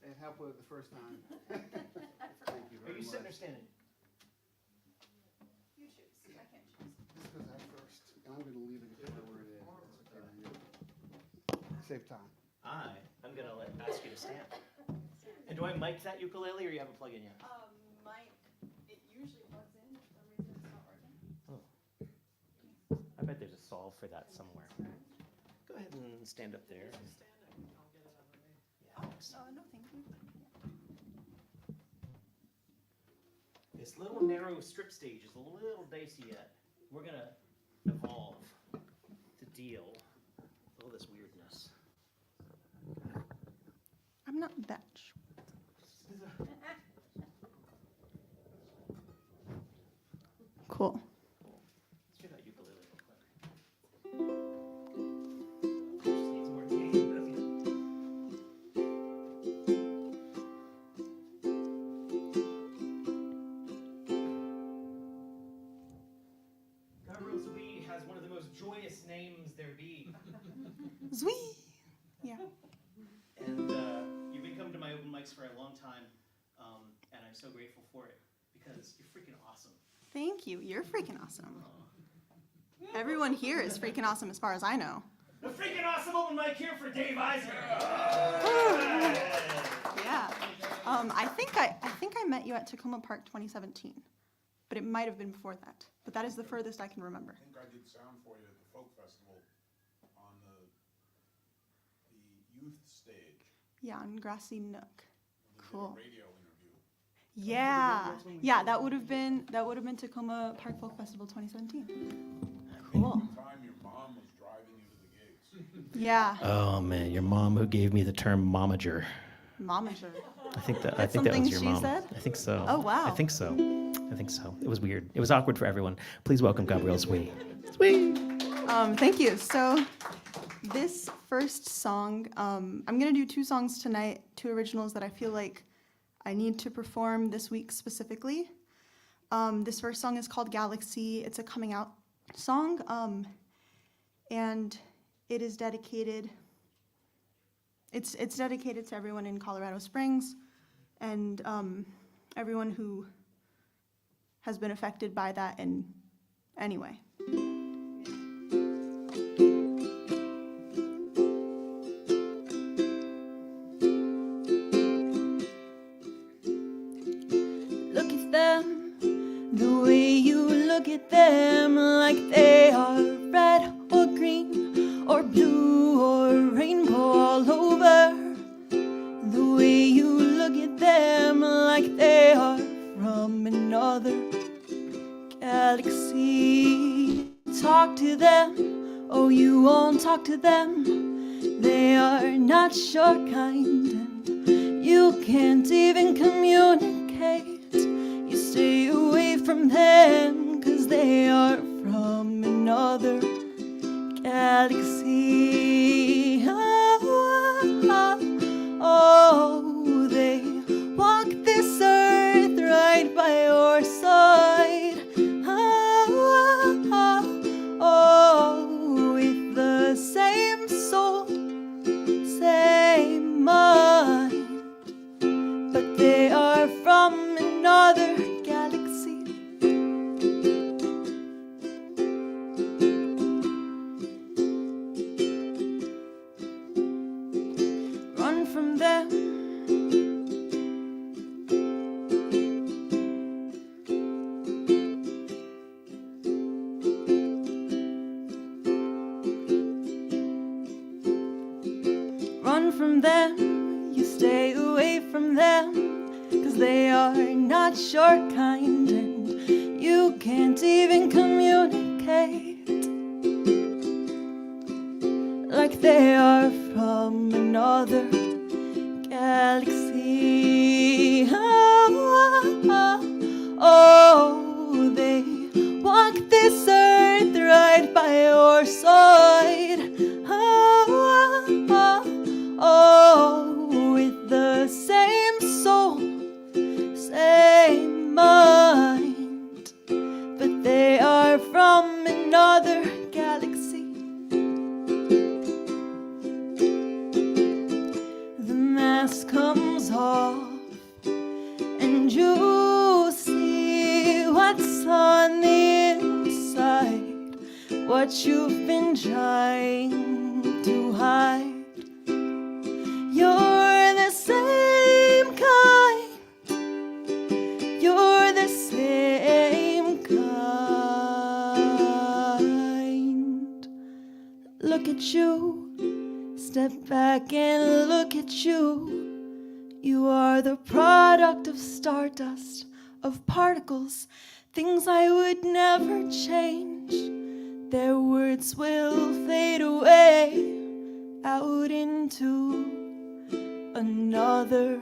It helped with it the first time. Thank you
are
very
you
much.
sitting or standing?
You choose, I can't choose.
This goes out first, and I'm gonna leave it where it is. That's okay with you. Save time.
I'm gonna ask you to stand. And do I mic that ukulele or you have a plug in yet?
Mike, it usually plugs in, for some reason it's not working.
I bet there's a solve for that somewhere. Go ahead and stand up there. Yeah, thanks.
Oh, no, thank you.
This little narrow strip stage is a little dicey yet. We're gonna evolve to deal with all this weirdness.
I'm not that sure. Cool.
Let's do that ukulele real quick. Just needs more gain, doesn't it? Gabriel's Wee has one of the most joyous names there be.
Zwee. Yeah.
And you've been coming to my open mics for a long time, and I'm so grateful for it because you're freaking awesome.
Thank you. You're freaking awesome. Everyone here is freaking awesome as far as I know.
The freaking awesome open mic here for Dave Eisner.
Yeah. I think I met you at Takoma Park 2017, but it might have been before that. But that is the furthest I can remember.
I think I did sound for you at the folk festival on the youth stage.
Yeah, on Grassy Nook.
We did
Cool.
a radio interview.
Yeah. Yeah, that would have been Takoma Park Folk Festival 2017. Cool.
At the time, your mom was driving you to the gigs.
Yeah.
Oh man, your mom who gave me the term momager.
Momager.
I think that
That's
was
something
your
she
mom.
said?
I think so.
Oh, wow.
I think so. It was weird. It was awkward for everyone. Please welcome Gabriel's Wee. Wee.
Thank you. So this first song, I'm gonna do two songs tonight, two originals that I feel like I need to perform this week specifically. This first song is called Galaxy. It's a coming out song, and it is dedicated. It's dedicated to everyone in Colorado Springs, and everyone who has been affected by that in any way. Look at them, the way you look at them, like they are red or green or blue or rainbow all over. The way you look at them, like they are from another galaxy. Talk to them, oh, you won't talk to them. They are not your kind, and you can't even communicate. You stay away from them, 'cause they are from another galaxy. Oh, they walk this earth right by your side. Oh, with the same soul, same mind, but they are from another galaxy.
from them, you stay away from them, 'cause they are not your kind and you can't even communicate like they are from another galaxy. Oh, they walk this earth right by your side. Oh, with the same soul, same mind, but they are from another galaxy. The mask comes off and you see what's on the inside, what you've been trying to hide. You're the same kind, you're the same kind. Look at you, step back and look at you. You are the product of stardust, of particles, things I would never change. Their words will fade away out into another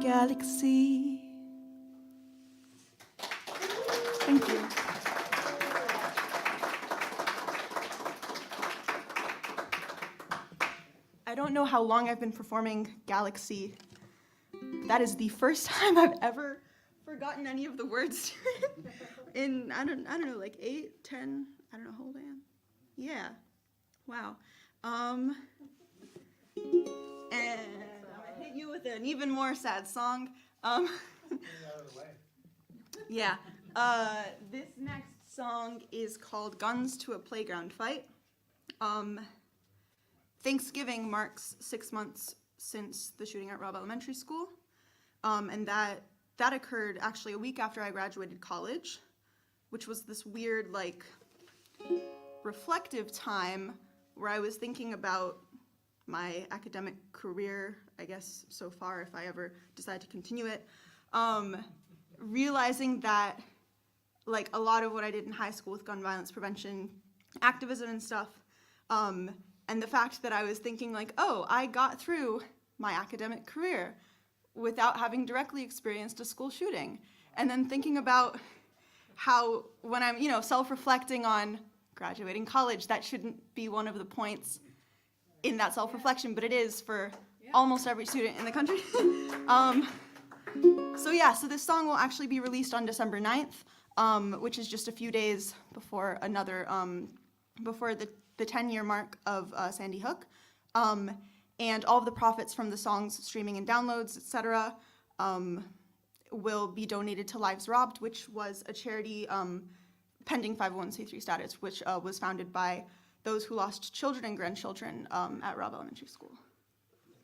galaxy. Thank you. I don't know how long I've been performing Galaxy. That is the first time I've ever forgotten any of the words to it. In, I don't know, like 8, 10, I don't know, hold on. Yeah. Wow. And I'm gonna hit you with an even more sad song. Yeah. This next song is called Guns to a Playground Fight. Thanksgiving marks 6 months since the shooting at Robb Elementary School. And that occurred actually a week after I graduated college, which was this weird, like, reflective time where I was thinking about my academic career, I guess, so far, if I ever decide to continue it, realizing that, like, a lot of what I did in high school with gun violence prevention, activism and stuff, and the fact that I was thinking, like, oh, I got through my academic career without having directly experienced a school shooting. And then thinking about how, when I'm, self-reflecting on graduating college, that shouldn't be one of the points in that self-reflection, but it is for almost every student in the country. So this song will actually be released on December 9th, which is just a few days before before the 10-year mark of Sandy Hook. And all of the profits from the songs streaming and downloads, etc., will be donated to Lives Robbed, which was a charity pending 501c3 status, which was founded by those who lost children and grandchildren at Robb Elementary School.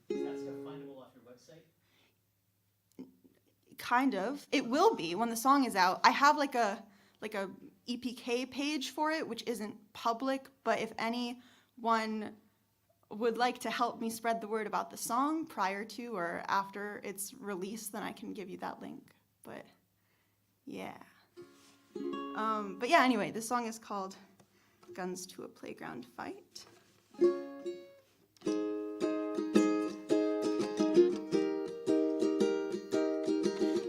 Is that stuff findable off your website?
Kind of. It will be when the song is out. I have like a EPK page for it, which isn't public, but if anyone would like to help me spread the word about the song prior to or after its release, then I can give you that link. But yeah. Anyway, this song is called Guns to a Playground Fight.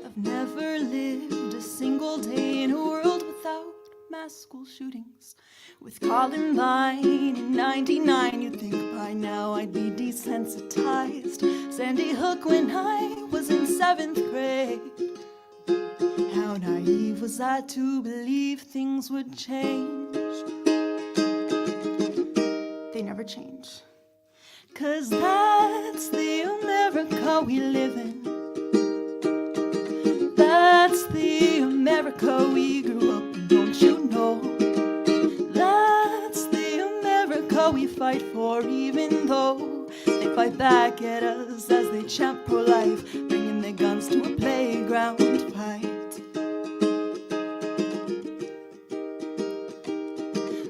I've never lived a single day in a world without mass school shootings. With Columbine in '99, you'd think by now I'd be desensitized. Sandy Hook when I was in 7th grade. How naive was I to believe things would change? They never change. 'Cause that's the America we live in. That's the America we grew up in, don't you know? That's the America we fight for, even though they fight back at us as they chant pro-life, bringing their guns to a playground fight.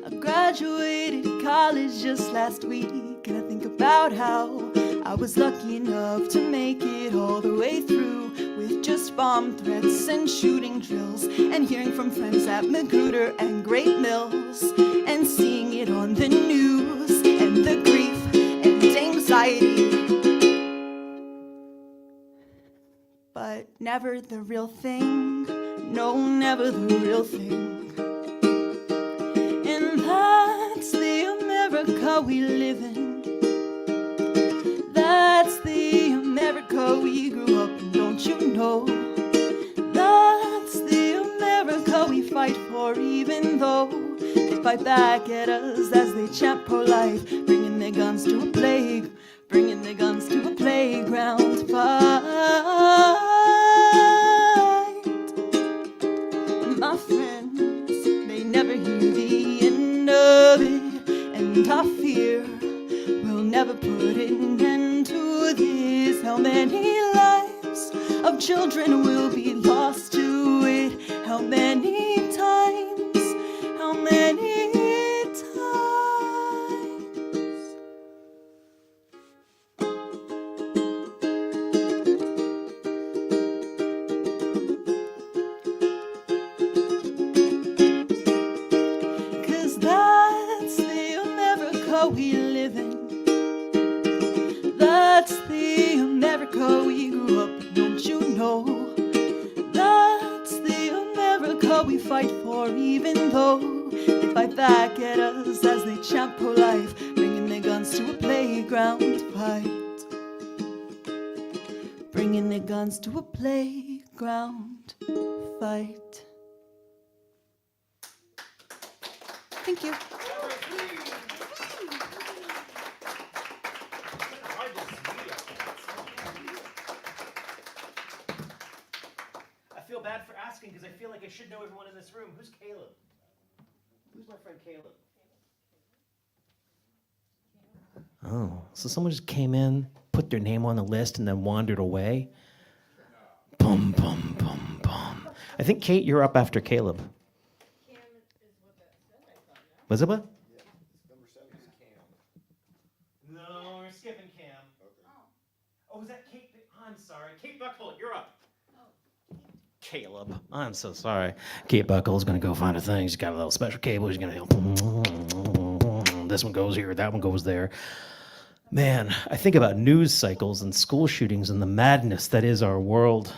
I graduated college just last week, and I think
about how I was lucky enough to make it all the way through with just bomb threats and shooting drills, and hearing from friends at Magruder and Great Mills, and seeing it on the news, and the grief and anxiety, but never the real thing. No, never the real thing. And that's the America we live in. That's the America we grew up in, don't you know? That's the America we fight for, even though they fight back at us as they chant pro-life, bringing their guns to a bringing their guns to a playground fight. My friends, they never hear the end of it, and I fear we'll never put an end to this. How many lives of children will be lost to it? How many times? How many times? 'Cause that's the America we live in. That's the America we grew up in, don't you know? That's the America we fight for, even though they fight back at us as they chant pro-life, bringing their guns to a playground fight. Bringing their guns to a playground fight. Thank you.
I feel bad for asking because I feel like I should know everyone in this room. Who's Caleb? Who's my friend Caleb? Oh, so someone just came in, put their name on the list, and then wandered away? Bum, bum, bum, bum. I think, Kate, you're up after Caleb. Was it what?
Number 7 is Cam.
No, we're skipping Cam. Oh, was that Kate? I'm sorry. Kate Buckle, you're up. Caleb, I'm so sorry. Kate Buckle's gonna go find a thing. She's got a little special cable. She's gonna help. This one goes here, that one goes there. Man, I think about news cycles and school shootings and the madness that is our world.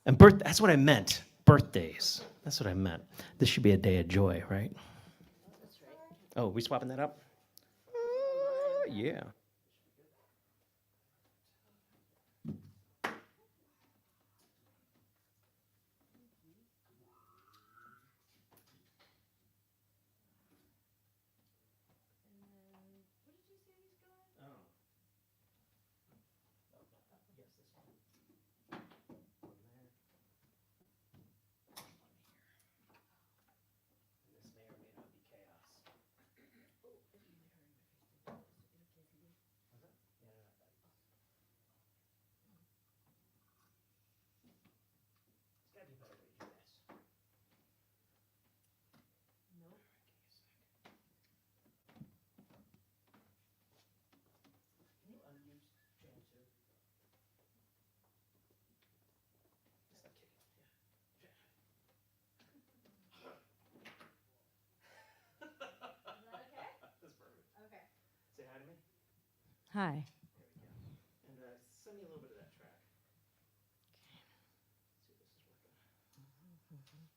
And that's what I meant. Birthdays. That's what I meant. This should be a day of joy, right? That's right. Oh, we swapping that up? Yeah.
Hi.
And send me a little bit of that track. See if this is working.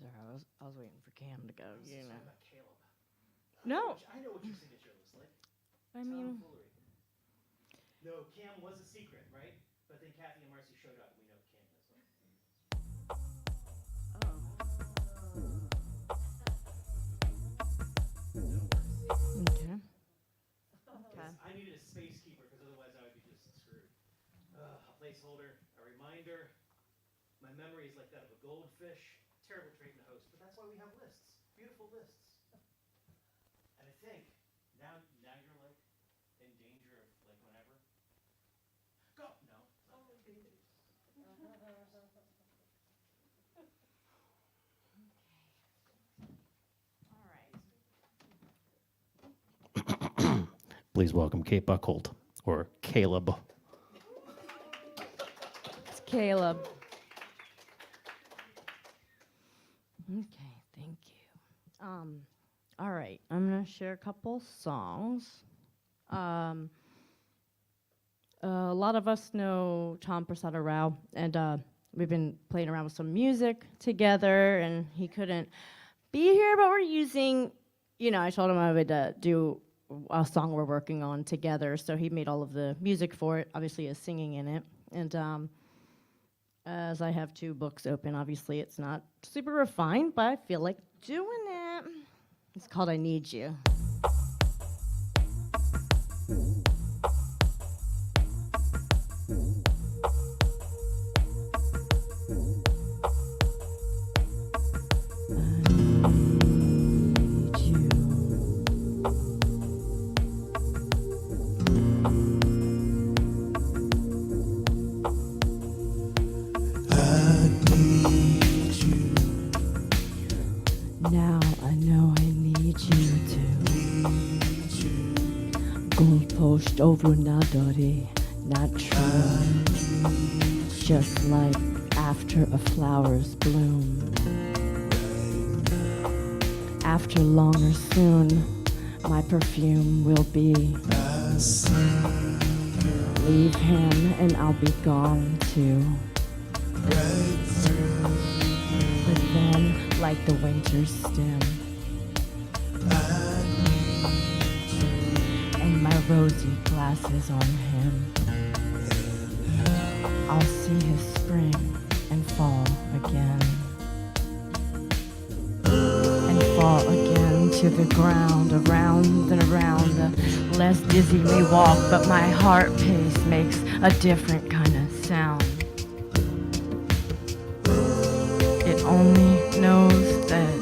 Sorry, I was waiting for Cam to go. You know.
About Caleb.
No.
I know what your signature looks like.
I mean,
Tomfoolery. No, Cam was a secret, right? But then Kathy and Marcy showed up. We know Cam is.
okay.
I needed a space keeper because otherwise I would be just screwed. A placeholder, a reminder. My memory is like that of a goldfish. Terrible trait in a host, but that's why we have lists. Beautiful lists. And I think now you're like in danger of like whenever. Go. No. Only babies.
All right.
Please welcome Kate Buckhold, or Caleb.
It's Caleb. Okay, thank you. All right, I'm gonna share a couple songs. A lot of us know Tom Prasada Rao, and we've been playing around with some music together, and he couldn't be here, but we're using, I told him I would do a song we're working on together, so he made all of the music for it, obviously is singing in it, and as I have 2 books open, obviously it's not super refined, but I feel like doing it. It's called I Need You. Now I know I need you to goalpost over nadori, not true. Just like after a flower's bloom. After long or soon, my perfume will be. Leave him and I'll be gone too. But then, like the winter's stem, and my rosy glasses on him, I'll see his spring and fall again. And fall again to the ground, around and around. The less dizzy we walk, but my heart pace makes a different kind of sound. It only knows that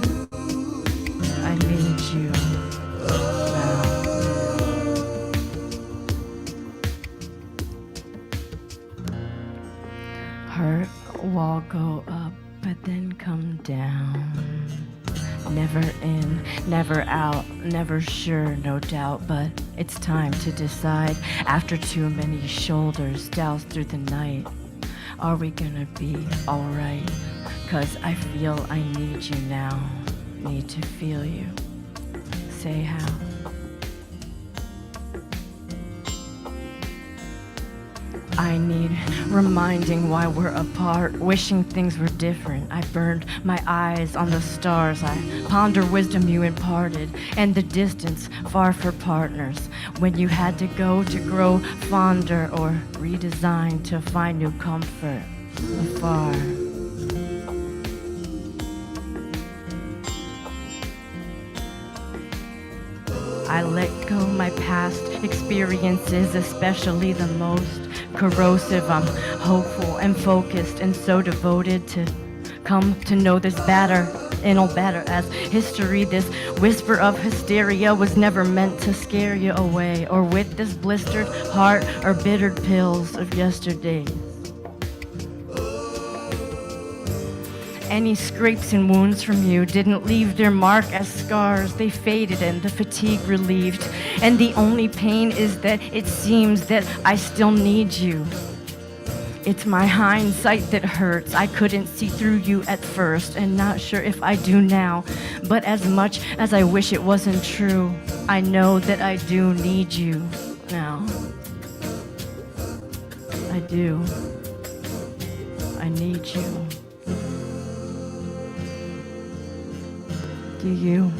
I need you now. Her wall go up, but then come down. Never in, never out, never sure, no doubt, but it's time to decide. After too many shoulders doused through the night, are we gonna be alright? 'Cause I feel I need you now, need to feel you. Say how. I need reminding why we're apart, wishing things were different. I burned my eyes on the stars. I ponder wisdom you imparted, and the distance far for partners. When you had to go to grow fonder or redesign to find new comfort afar. I let go my past experiences, especially the most corrosive. I'm hopeful and focused and so devoted to come to know this better and all better as history. This whisper of hysteria was never meant to scare you away, or with this blistered heart or bittered pills of yesterday. Any scrapes and wounds from you didn't leave their mark as scars. They faded and the fatigue relieved. And the only pain is that it seems that I still need you. It's my hindsight that hurts. I couldn't see through you at first, and not sure if I do now. But as much as I wish it wasn't true, I know that I do need you now. I do. I need you. Do you?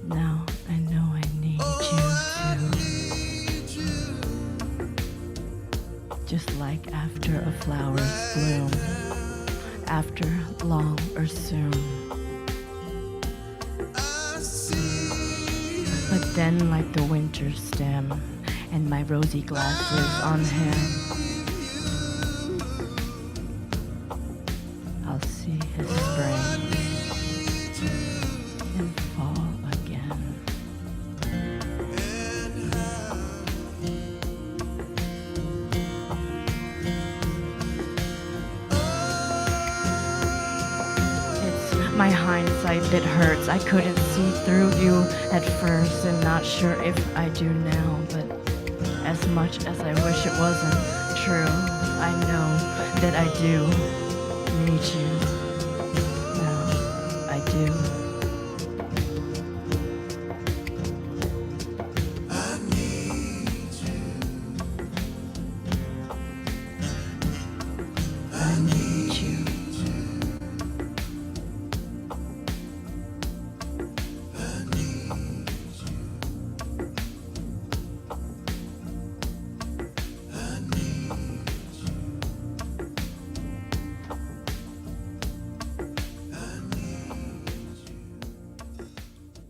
Now I know I need you too. Just like after a flower's bloom, after long or soon. But then like the winter stem and my rosy glasses on him, I'll see his spring and fall again. tight, it hurts. I couldn't see through you at first, and not sure if I do now. But as much as I wish it wasn't true, I know that I do need you. Now I do.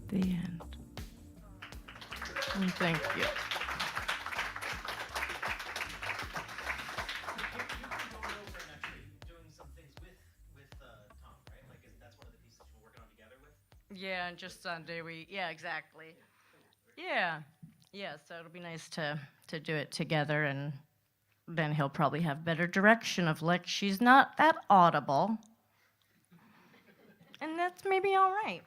The end. And thank you. Yeah, and just Sunday yeah, exactly. Yeah, so it'll be nice to do it together, and then he'll probably have better direction of like, she's not that audible. And that's maybe all right.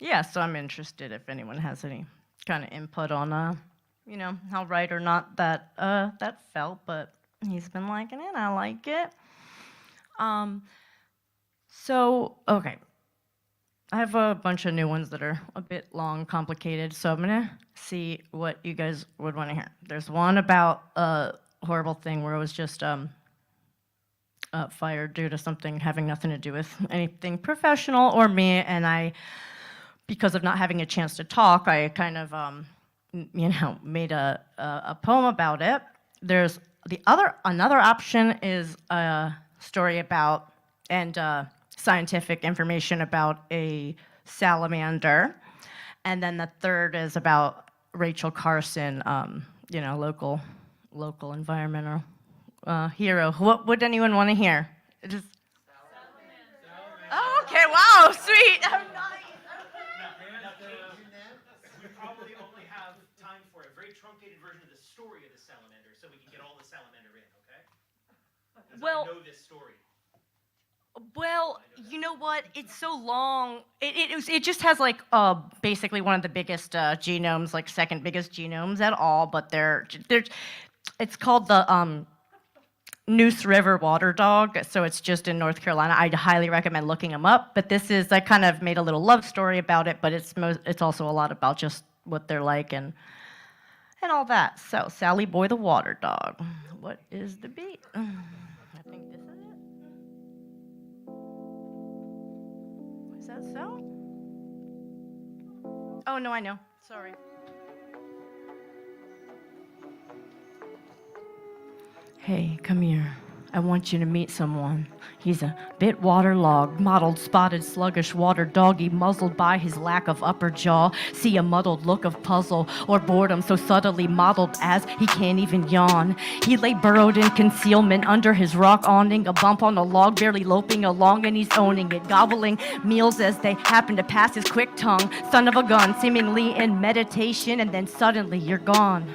Yeah, so I'm interested if anyone has any kind of input on, how right or not that felt, but he's been liking it, I like it. So, okay. I have a bunch of new ones that are a bit long, complicated, so I'm gonna see what you guys would want to hear. There's one about a horrible thing where it was just fired due to something having nothing to do with anything professional or me, and because of not having a chance to talk, I kind of, made a poem about it. There's another option is a story about, and scientific information about a salamander. And then the third is about Rachel Carson, local environmental hero. What would anyone want to hear? Just... Oh, okay, wow, sweet.
We probably only have time for a very truncated version of the story of the salamander, so we can get all the salamander in, okay? Because I know this story.
Well, you know what? It's so long. It just has like basically one of the biggest genomes, like second biggest genomes at all. But it's called the Neuse River water dog. So it's just in North Carolina. I'd highly recommend looking them up. But I kind of made a little love story about it. But it's also a lot about just what they're like and all that. So Sally Boy the water dog. What is the beat? I think this is it. Is that so? Oh, no, I know. Sorry. Hey, come here. I want you to meet someone. He's a bit waterlogged, mottled, spotted, sluggish water doggy, muzzled by his lack of upper jaw. See a muddled look of puzzle or boredom so subtly mottled as he can't even yawn. He lay burrowed in concealment under his rock awning, a bump on a log barely loping along, and he's owning it, gobbling meals as they happen to pass his quick tongue. Son of a gun, seemingly in meditation, and then suddenly you're gone.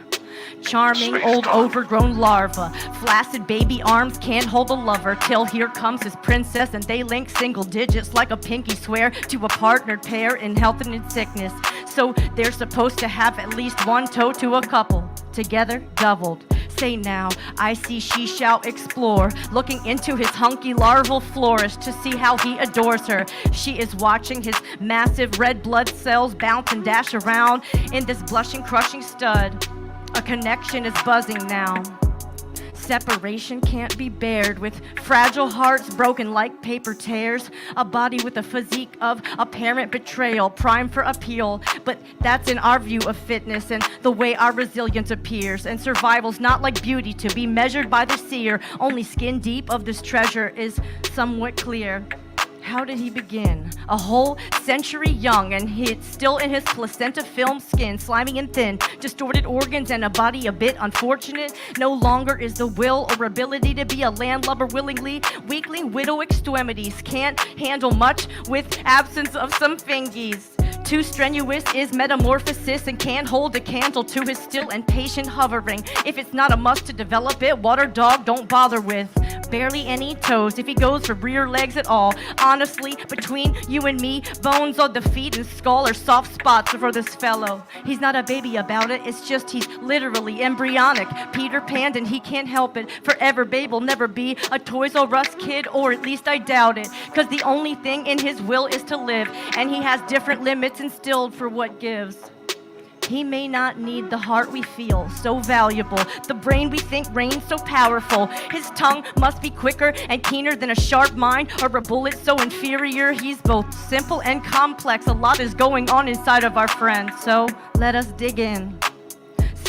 Charming old overgrown larva, flaccid baby arms can't hold a lover, till here comes his princess and they link single digits like a pinky swear to a partnered pair in health and in sickness. So they're supposed to have at least one toe to a couple, together doubled. Say now, I see she shall explore, looking into his hunky larval flourish to see how he adores her. She is watching his massive red blood cells bounce and dash around in this blushing, crushing stud. A connection is buzzing now. Separation can't be bared with fragile hearts broken like paper tears. A body with a physique of apparent betrayal, primed for appeal. But that's in our view of fitness and the way our resilience appears. And survival's not like beauty to be measured by the seer. Only skin deep of this treasure is somewhat clear. How did he begin? A whole century young, and he's still in his placenta film skin, slimy and thin, distorted organs and a body a bit unfortunate. No longer is the will or ability to be a landlubber willingly. Weakling widow extremities can't handle much with absence of some fingies. Too strenuous is metamorphosis and can't hold a candle to his still and patient hovering. If it's not a must to develop it, water dog don't bother with. barely any toes if he goes for rear legs at all. Honestly, between you and me, bones on the feet and skull are soft spots for this fellow. He's not a baby about it, it's just he's literally embryonic. Peter Pan, and he can't help it. Forever Babe will never be a Toys R Us kid, or at least I doubt it. Cause the only thing in his will is to live, and he has different limits instilled for what gives. He may not need the heart we feel, so valuable, the brain we think reigns so powerful. His tongue must be quicker and keener than a sharp mind, or a bullet so inferior. He's both simple and complex. A lot is going on inside of our friend, so let us dig in.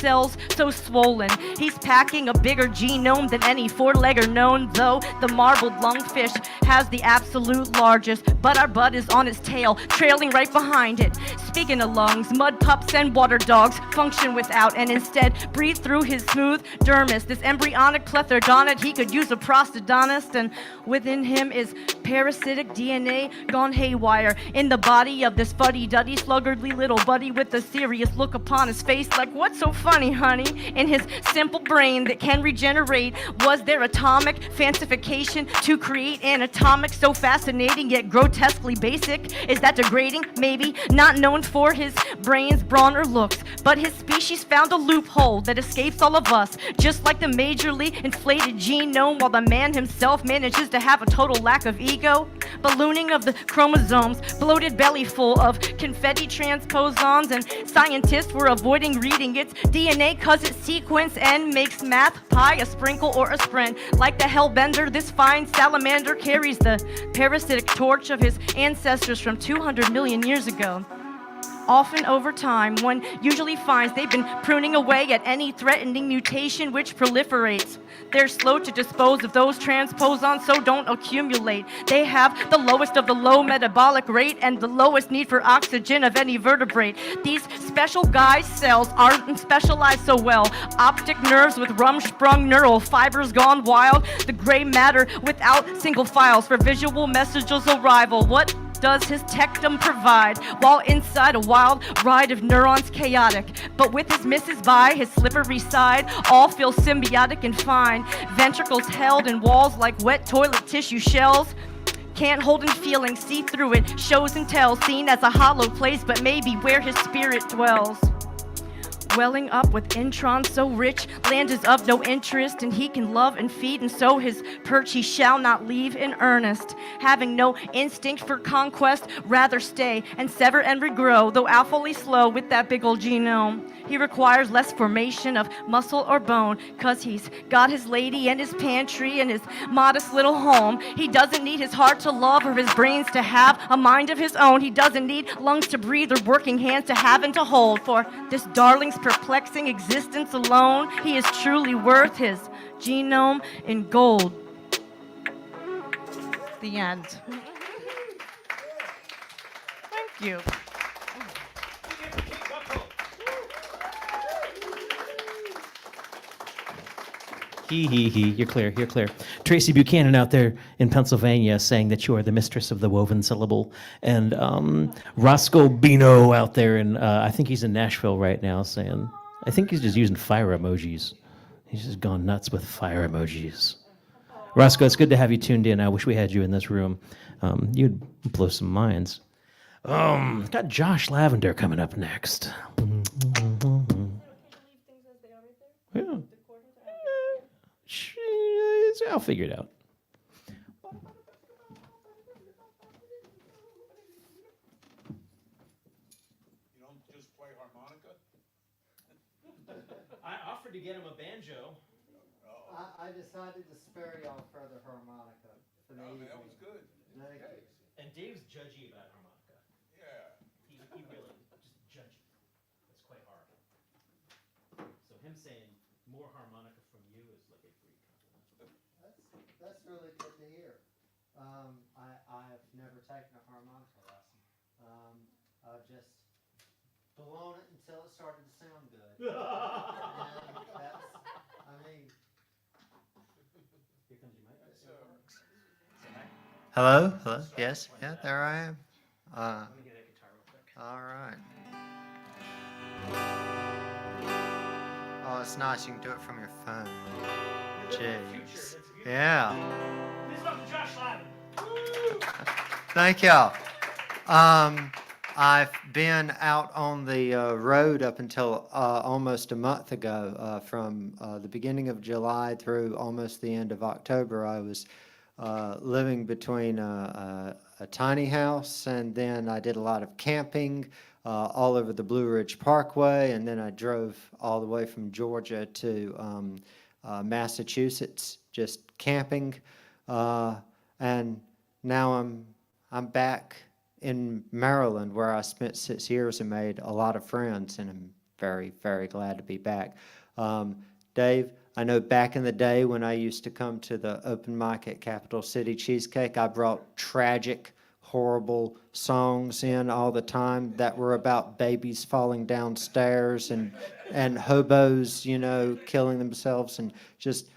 Cells so swollen, he's packing a bigger genome than any four-legger known, though the marbled lungfish has the absolute largest, but our bud is on its tail, trailing right behind it. Speaking of lungs, mud pups and water dogs function without, and instead breathe through his smooth dermis. This embryonic plethordonid, he could use a prosthodontist, and within him is parasitic DNA gone haywire in the body of this fuddy-duddy, sluggardly little buddy with a serious look upon his face, like, what's so funny, honey? In his simple brain that can regenerate, was there atomic fancification to create an atomic so fascinating yet grotesquely basic? Is that degrading? Maybe. Not known for his brain's brawn or looks, but his species found a loophole that escapes all of us, just like the majorly inflated genome, while the man himself manages to have a total lack of ego. Ballooning of the chromosomes, bloated belly full of confetti transposons, and scientists were avoiding reading its DNA cause it sequence and makes math pie a sprinkle or a sprint. Like the hellbender, this fine salamander carries the parasitic torch of his ancestors from 200 million years ago. Often over time, one usually finds they've been pruning away at any threatening mutation which proliferates. They're slow to dispose of those transposons, so don't accumulate. They have the lowest of the low metabolic rate and the lowest need for oxygen of any vertebrate. These special guise cells aren't specialized so well. Optic nerves with rumsprung neural fibers gone wild. The gray matter without single files for visual messages arrival. What does his tectum provide, while inside a wild ride of neurons chaotic? But with his misses by his slippery side, all feel symbiotic and fine. Ventricles held in walls like wet toilet tissue shells. Can't hold in feeling, see through it, shows and tells, seen as a hollow place, but maybe where his spirit dwells. Welling up with introns so rich, land is of no interest, and he can love and feed, and so his perch he shall not leave in earnest. Having no instinct for conquest, rather stay and sever and regrow, though awfully slow with that big old genome. He requires less formation of muscle or bone, cause he's got his lady and his pantry and his modest little home. He doesn't need his heart to love or his brains to have a mind of his own. He doesn't need lungs to breathe or working hands to have and to hold. For this darling's perplexing existence alone, he is truly worth his genome in gold. The end. Thank you.
He. You're clear. You're clear. Tracy Buchanan out there in Pennsylvania saying that you are the mistress of the woven syllable, and Roscoe Bino out there in I think he's in Nashville right now saying I think he's just using fire emojis. He's just gone nuts with fire emojis. Roscoe, it's good to have you tuned in. I wish we had you in this room. You'd blow some minds. Got Josh Lavender coming up next. Yeah. I'll figure it out.
You don't just play harmonica?
I offered to get him a banjo.
I decided to spare y'all further harmonica for the evening.
That was good.
Thank you.
And Dave's judgy about harmonica.
Yeah.
He really just judgy. It's quite horrible. So him saying more harmonica from you is like a great compliment.
That's really good to hear. I've never taken a harmonica lesson. I've just blown it until it started to sound good. And that's, I mean.
Here comes your mic.
Hello? Hello? Yes? Yeah, there I am.
Let me get a guitar real quick.
All right. Oh, it's nice. You can do it from your phone. Jeez. Yeah. Thank y'all. I've been out on the road up until almost a month ago. From the beginning of July through almost the end of October, I was living between a tiny house, and then I did a lot of camping all over the Blue Ridge Parkway, and then I drove all the way from Georgia to Massachusetts, just camping, and now I'm back in Maryland, where I spent 6 years and made a lot of friends, and I'm very, very glad to be back. Dave, I know back in the day when I used to come to the open mic at Capital City Cheesecake, I brought tragic, horrible songs in all the time that were about babies falling downstairs and hobos, killing themselves, and just,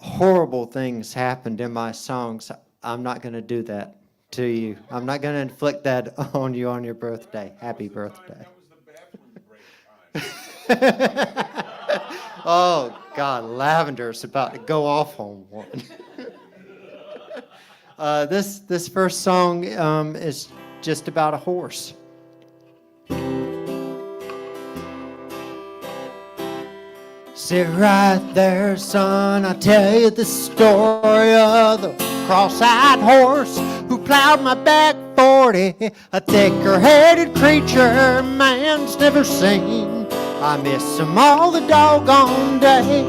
horrible things happened in my songs. I'm not going to do that to you. I'm not going to inflict that on you on your birthday. Happy birthday. Oh, God, Lavender's about to go off on one. This first song is just about a horse. Sit right there, son, I'll tell you the story of the cross-eyed horse who plowed my back 40, a thicker-headed creature man's never seen. I miss him all the doggone day.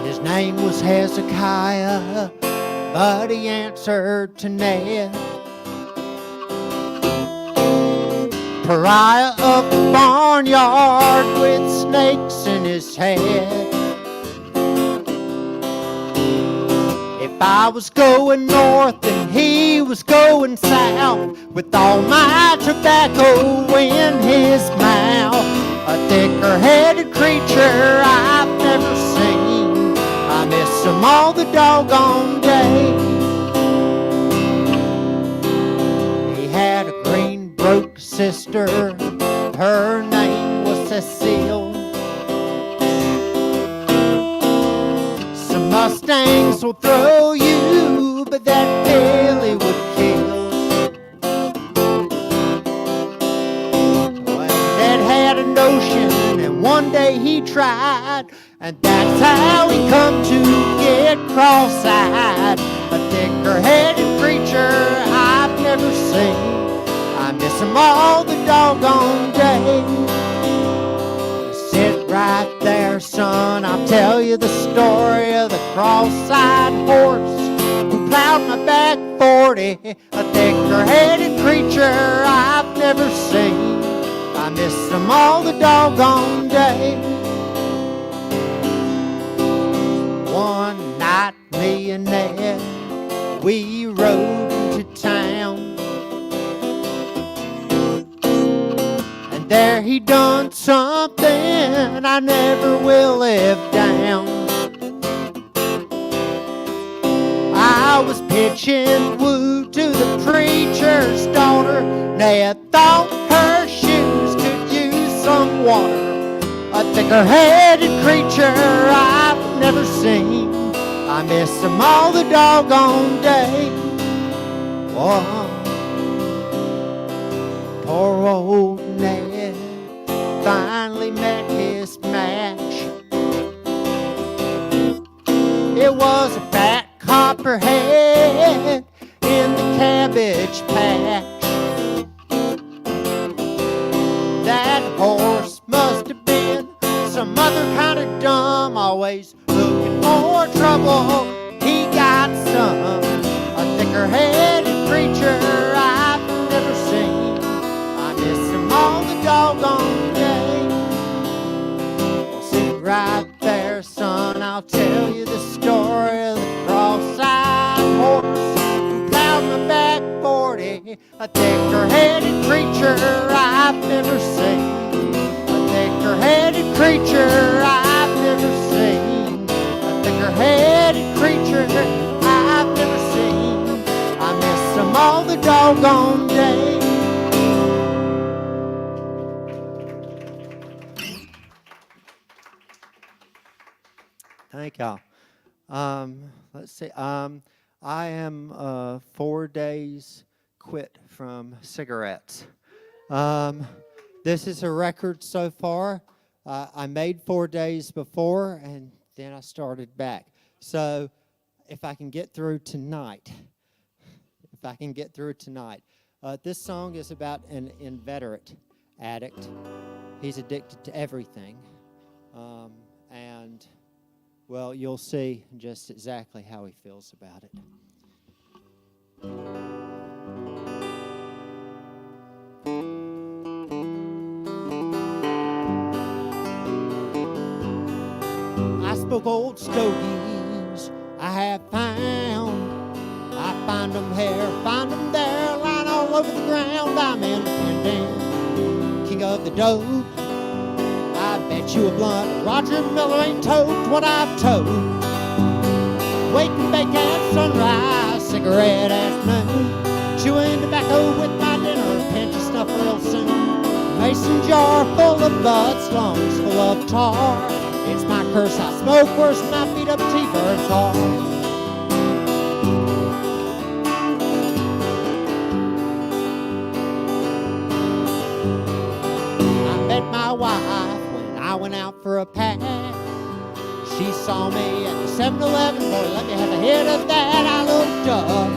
His name was Hezekiah, but he answered to Ned. Pariah of the barnyard with snakes in his head. If I was going north and he was going south, with all my tobacco in his mouth, a thicker-headed creature I've never seen. I miss him all the doggone day. He had a green broke sister, her name was Cecile. Some Mustangs will throw you, but that Billy would kill. Well, Dad had a notion, and one day he tried, and that's how he come to get cross-eyed. A thicker-headed creature I've never seen. I miss him all the doggone day. Sit right there, son, I'll tell you the story of the cross-eyed horse who plowed my back 40, a thicker-headed creature I've never seen. I miss him all the doggone day. One night, me and Ned, we rode into town. There he done something I never will live down. I was pitching woo to the preacher's daughter. Ned thought her shoes could use some water. A thicker-headed creature I've never seen. I miss him all the doggone day. Oh, poor old Ned finally met his match. It was a fat copperhead in the cabbage patch. That horse must have been some other kind of dumb, always looking for trouble. He got some, a thicker-headed creature I've never seen. I miss him all the doggone day. Well, sit right there, son, I'll tell you the story of the cross-eyed horse who plowed my back 40, a thicker-headed creature I've never seen. A thicker-headed creature I've never seen. A thicker-headed creature I've never seen. I miss him all the doggone day. Thank y'all. Let's see. I am 4 days quit from cigarettes. This is a record so far. I made 4 days before, and then I started back. So if I can get through tonight, this song is about an inveterate addict. He's addicted to everything. And, well, you'll see just exactly how he feels about it. I smoke old stogies I have found. I find them here, find them there, lying all over the ground. I'm independent, king of the dope. I bet you a blunt Roger Miller ain't told what I've told. Wait and bake at sunrise, cigarette at noon. Chewing tobacco with my dinner, pinch of snuff real soon. Mason jar full of butts, lungs full of tar. It's my curse, I smoke worse than my beat up T-bird car. I met my wife when I went out for a pack. She saw me at the 7-Eleven, boy, let me have a hit of that. I looked up,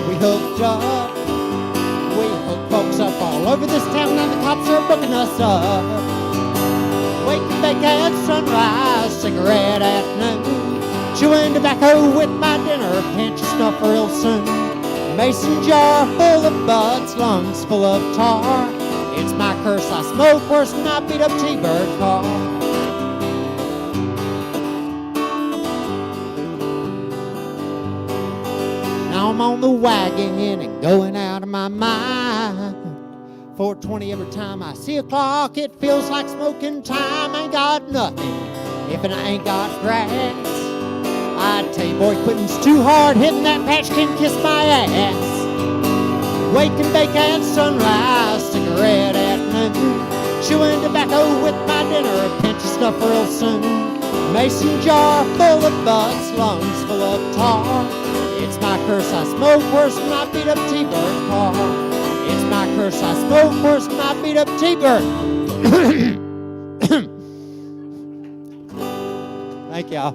we hooked up. We hooked folks up all over this town, and the cops are booking us up. Wake and bake at sunrise, cigarette at noon. Chewing tobacco with my dinner, pinch of snuff real soon. Mason jar full of butts, lungs full of tar. It's my curse, I smoke worse than I beat up T-bird car. Now I'm on the wagon and going out of my mind. 4:20 every time I see a clock, it feels like smoking time. Ain't got nothing if I ain't got grass. I tell you, boy, quitting's too hard. Hitting that patch can kiss my ass. Wake and bake at sunrise, cigarette at noon. Chewing tobacco with my dinner, a pinch of snuff real soon. Mason jar full of butts, lungs full of tar. It's my curse, I smoke worse than I beat up T-bird car. It's my curse, I smoke worse than I beat up T-bird. Thank y'all.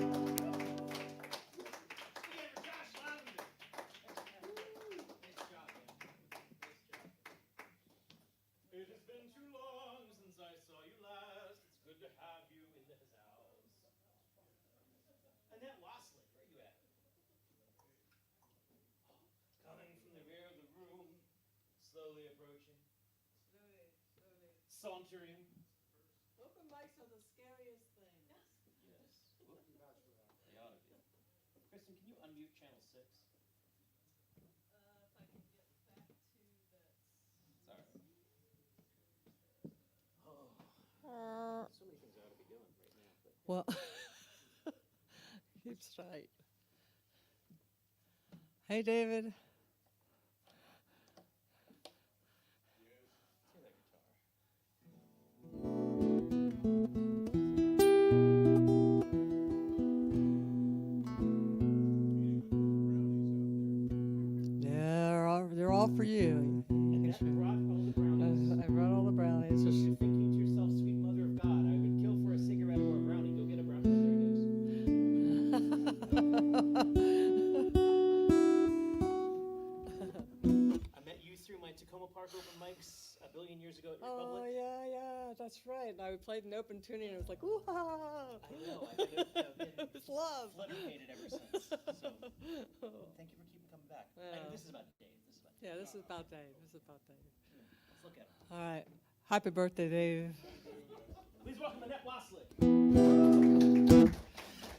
It has been too long since I saw you last. It's good to have you in this house. Annette Losley, where you at? Coming from the rear of the room, slowly approaching. Sauntering.
Open mics are the scariest thing.
Yes. They ought to be. Kristen, can you unmute channel 6?
If I can get back to that.
Sorry. Oh. So many things I ought to be doing right now. But
Well, keep straight. Hey, David. They're all for you.
Annette brought all the brownies.
I brought all the brownies.
You're thinking to yourself, sweet mother of God, I would kill for a cigarette or a brownie. Go get a brownie. There it is. I met you through my Takoma Park open mics a billion years ago at Republic.
Oh, yeah, that's right. And I played an open tuning and it was like, ooh, ha, ha, ha.
I know. I've been
It was love.
flooded ever since. So thank you for keeping coming back. I know
Yeah.
this is about Dave.
Yeah, this is about Dave.
Let's look at him.
All right. Happy birthday, Dave.
Please welcome Annette Losley.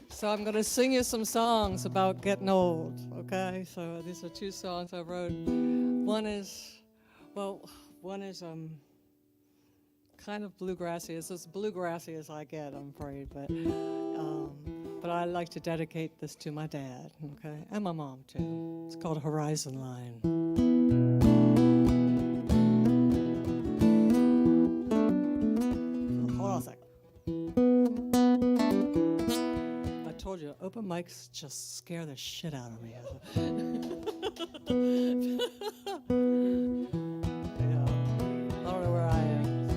So I'm going to sing you some songs about getting old, okay? So these are 2 songs I wrote. One is kind of bluegrassy. It's as bluegrassy as I get, I'm afraid. But I like to dedicate this to my dad, okay? And my mom, too. It's called Horizon Line. Hold on a second. I told you
open mics just scare the shit out of me. Yeah, I don't know where I am.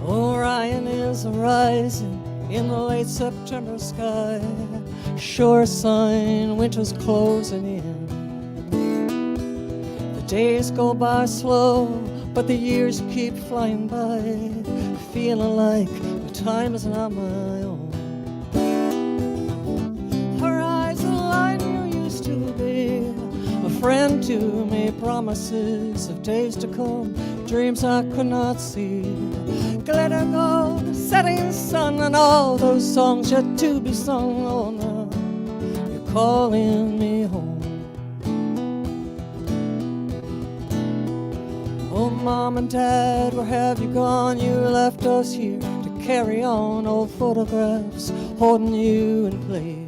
Orion is rising in the late September sky. Sure sign winter's closing in. The days go by slow, but the years keep flying by, feeling like the time is not my own. Horizon line you used to be, a friend to me, promises of days to come, dreams I could not see. Glitter gold, setting sun, and all those songs yet to be sung. Oh, now you're calling me home. Oh, Mom and Dad, where have you gone? You left us here to carry on old photographs, holding you in place.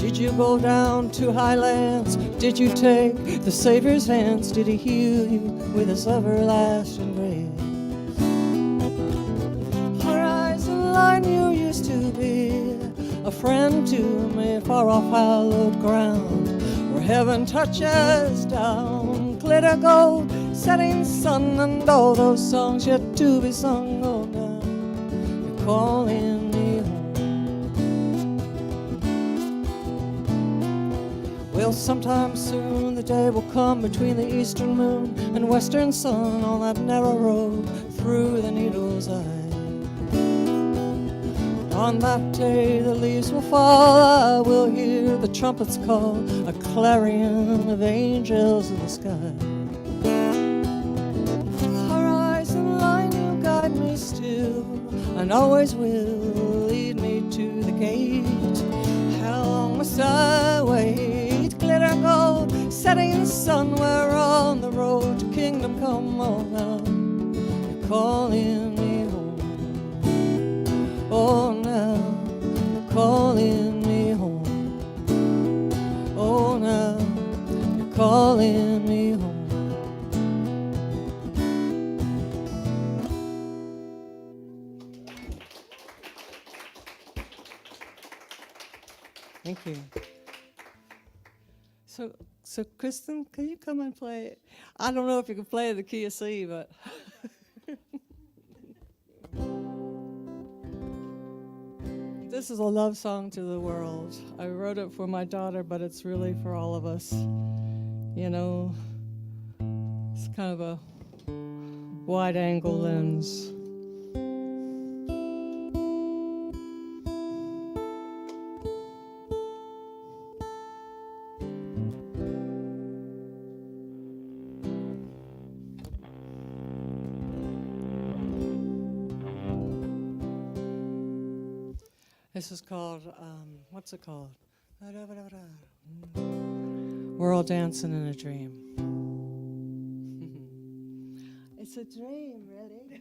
Did you go down to highlands? Did you take the Savior's hands? Did he heal you with his everlasting grace? Horizon line you used to be, a friend to me, far off hallowed ground, where heaven touches down. Glitter gold, setting sun, and all those songs yet to be sung. Oh, now you're calling me home. Well, sometime soon the day will come between the eastern moon and western sun on that narrow road through the needle's eye. On that day the leaves will fall, I will hear the trumpets call, a clarion of angels in the sky. Horizon line, you guide me still, and always will lead me to the gate. How long must I wait? Glitter gold, setting sun, we're on the road to kingdom come. Oh, now you're calling me home. Oh, now you're calling me home. Oh, now you're calling me home. Thank you. So Kristen, can you come and play? I don't know if you can play the key of C, but this is a love song to the world. I wrote it for my daughter, but it's really for all of us. You know, it's kind of a wide-angle lens. This is called, what's it called? We're all dancing in a dream. It's a dream, really.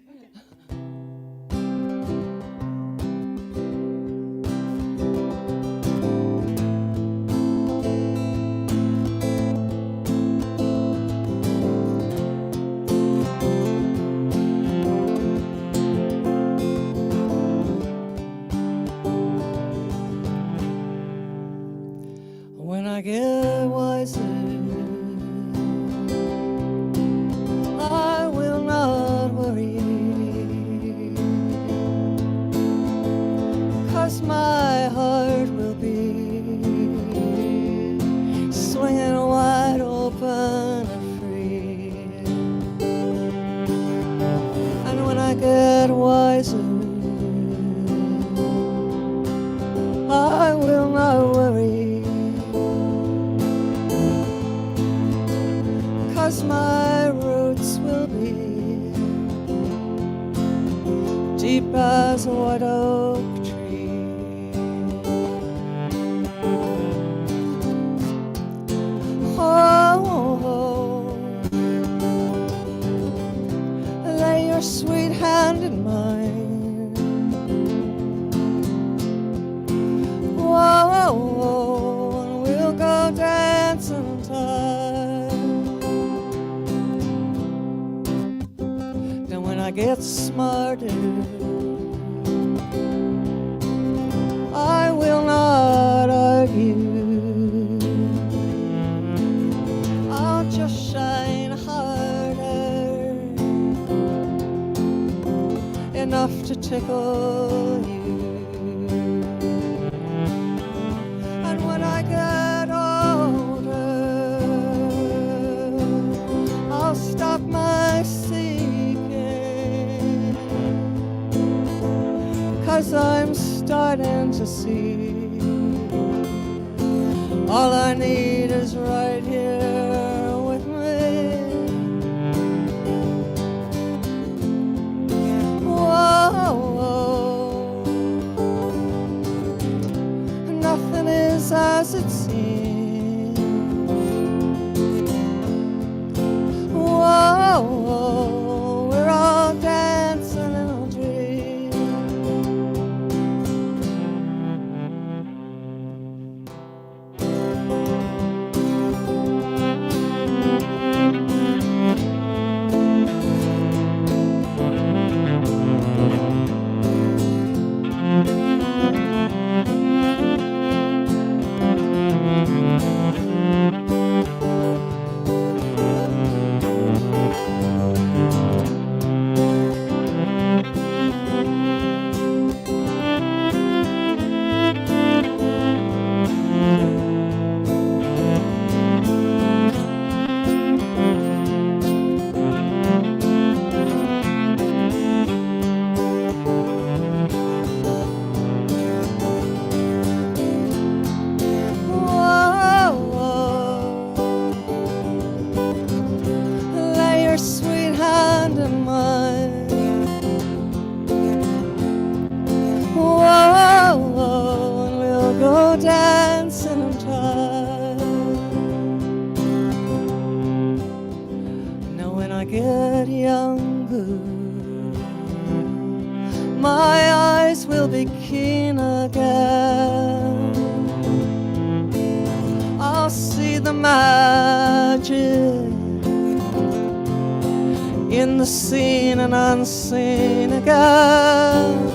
When I get wiser, I will not worry, 'cause my heart will be swinging wide open and free. And when I get wiser, I will not worry, 'cause my roots will be deep as a white oak tree. smarter. I will not argue. I'll just shine harder, enough to tickle you. And when I get older, I'll stop my seeking, 'cause I'm starting to see all I need is right here with me. Whoa, nothing is as it seems. Whoa, we're all dancing in a dream. Lay your sweet hand in mine. Whoa, and we'll go dancing in time. Now when I get younger, my eyes will be keen again. I'll see the magic in the seen and unseen again.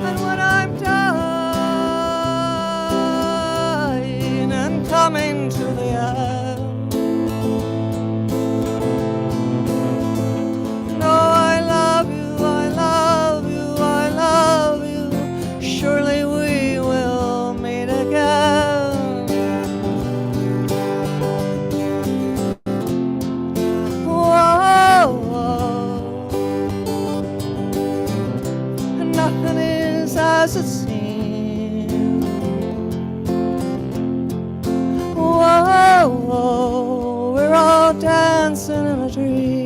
And when I'm dying and coming to the end, no, I love you, I love you, I love you. Surely we will meet again. Nothing is as it seems. Whoa, we're all dancing in a dream.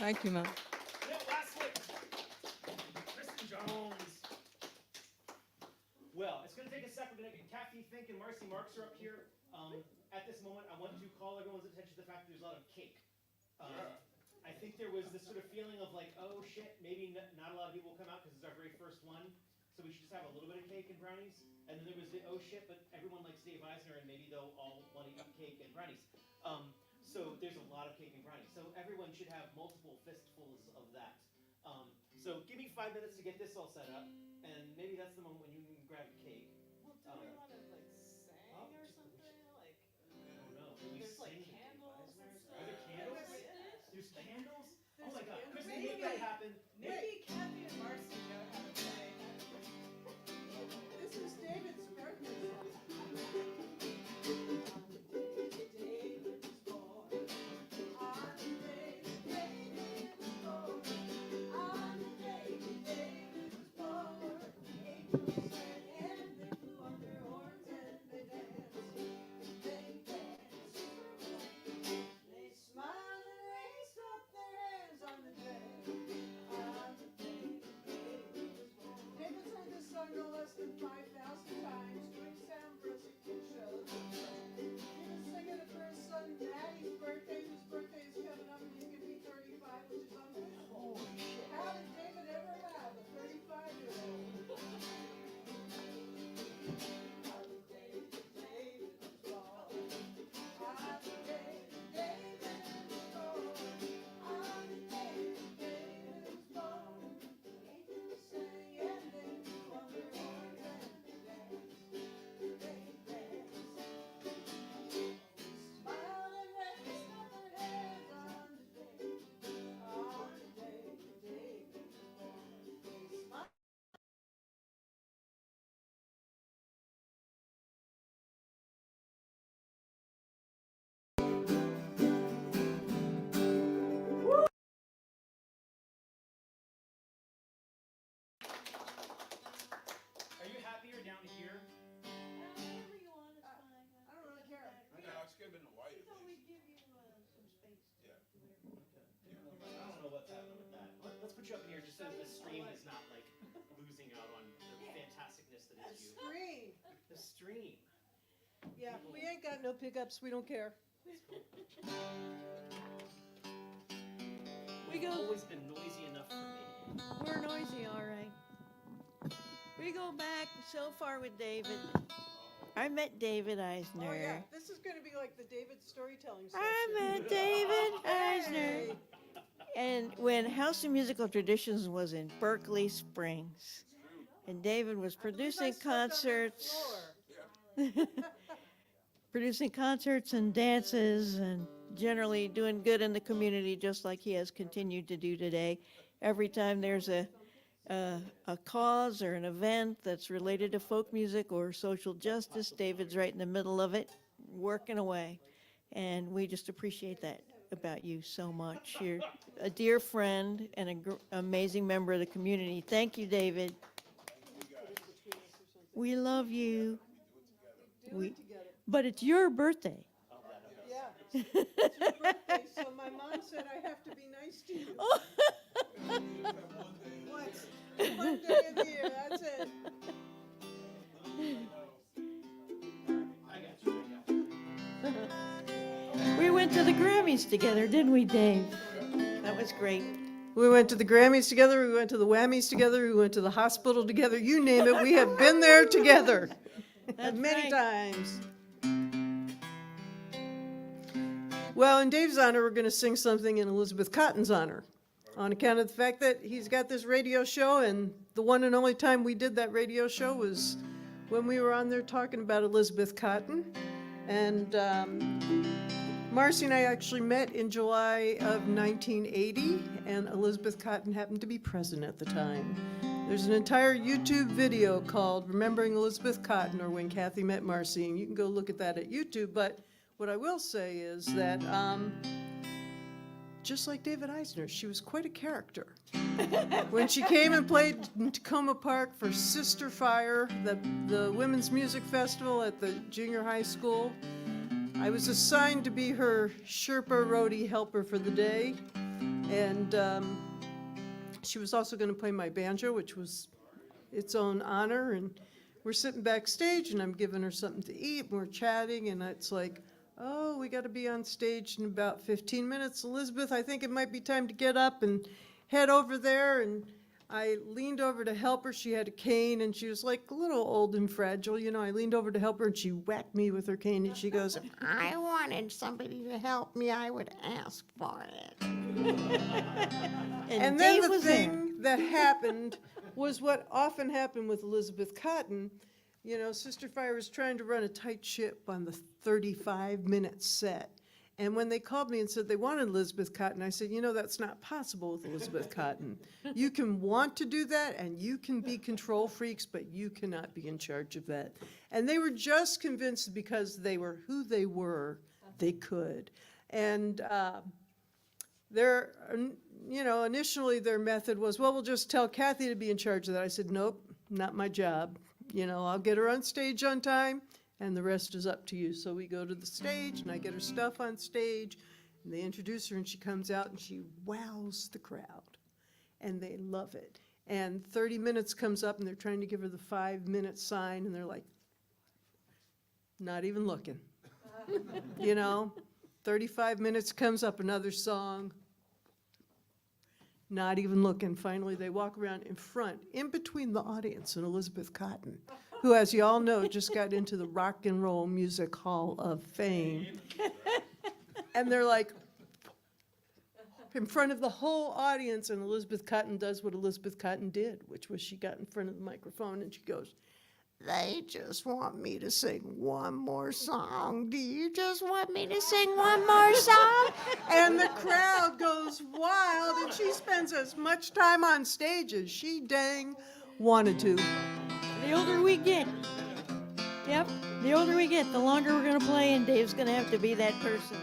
Thank you, man.
Kristen Jones. Well, it's going to take a second. We're going to get Kathy Fink and Marcy Marks are up here. At this moment, I want to call everyone's attention to the fact that there's a lot of cake. I think there was this sort of feeling of like, oh shit, maybe not a lot of people will come out because it's our very first one. So we should just have a little bit of cake and brownies. And then there was the, oh shit, but everyone likes Dave Eisner and maybe they'll all want to eat cake and brownies. So there's a lot of cake and brownies. So everyone should have multiple fistfuls of that. So give me 5 minutes to get this all set up. And maybe that's the moment when you can grab a cake.
Well, do we want to like sing or something? Like,
I don't know. Do we
there's like
sing
candles and
Dave
stuff.
Eisner? Are there candles? There's candles? Oh my god.
There's
Kristen, make that happen.
Maybe Kathy and Marcy know how to play. This is David's birthday song.
just so the stream is not like losing out on the fantasticness that is you.
Scream.
The stream.
Yeah, we ain't got no pickups. We don't care. We
It's
go.
always been noisy enough for me.
We're noisy, all right. We go back so far with David. I met David Eisner.
Oh yeah, this is going to be like the David storytelling session.
I met David Eisner. And when House of Musical Traditions was in Berkeley Springs, and David was producing concerts, producing concerts and dances, and generally doing good in the community, just like he has continued to do today. Every time there's a cause or an event that's related to folk music or social justice, David's right in the middle of it, working away. And we just appreciate that about you so much. You're a dear friend and an amazing member of the community. Thank you, David. We love you. But it's your birthday.
Yeah. It's your birthday, so my mom said I have to be nice to you. Once. One day of the year, that's it.
We went to the Grammys together, didn't we, Dave? That was great.
We went to the Grammys together, we went to the Whammies together, we went to the hospital together, you name it, we have been there together.
That's
Many
right.
times. Well, in Dave's honor, we're going to sing something in Elizabeth Cotton's honor, on account of the fact that he's got this radio show, and the one and only time we did that radio show was when we were on there talking about Elizabeth Cotton. And Marcy and I actually met in July of 1980, and Elizabeth Cotton happened to be present at the time. There's an entire YouTube video called Remembering Elizabeth Cotton, or When Kathy Met Marcy, and you can go look at that at YouTube. But what I will say is that just like David Eisner, she was quite a character. When she came and played in Takoma Park for Sister Fire, the women's music festival at the junior high school, I was assigned to be her Sherpa roadie helper for the day. And she was also going to play my banjo, which was its own honor. And we're sitting backstage, and I'm giving her something to eat, and we're chatting, and it's like, oh, we got to be on stage in about 15 minutes. Elizabeth, I think it might be time to get up and head over there. And I leaned over to help her. She had a cane, and she was like a little old and fragile. You know, I leaned over to help her, and she whacked me with her cane, and she goes, if I wanted somebody to help me, I would ask for it. And then
Dave
the
was there.
thing that happened was what often happened with Elizabeth Cotton. You know, Sister Fire was trying to run a tight ship on the 35-minute set. And when they called me and said they wanted Elizabeth Cotton, I said, you know, that's not possible with Elizabeth Cotton. You can want to do that, and you can be control freaks, but you cannot be in charge of that. And they were just convinced because they were who they were, they could. And initially their method was, well, we'll just tell Kathy to be in charge of that. I said, nope, not my job. You know, I'll get her on stage on time, and the rest is up to you. So we go to the stage, and I get her stuff on stage, and they introduce her, and she comes out, and she wows the crowd, and they love it. And 30 minutes comes up, and they're trying to give her the 5-minute sign, and they're like, not even looking. You know, 35 minutes comes up, another song, not even looking. Finally, they walk around in front, in between the audience and Elizabeth Cotton, who, as you all know, just got into the Rock and Roll Music Hall of Fame. And they're like, in front of the whole audience, and Elizabeth Cotton does what Elizabeth Cotton did, which was she got in front of the microphone and she goes, they just want me to sing one more song. Do you just want me to sing one more song? And the crowd goes wild, and she spends as much time on stage as she dang wanted to.
The older we get, yep, the older we get, the longer we're going to play, and Dave's going to have to be that person.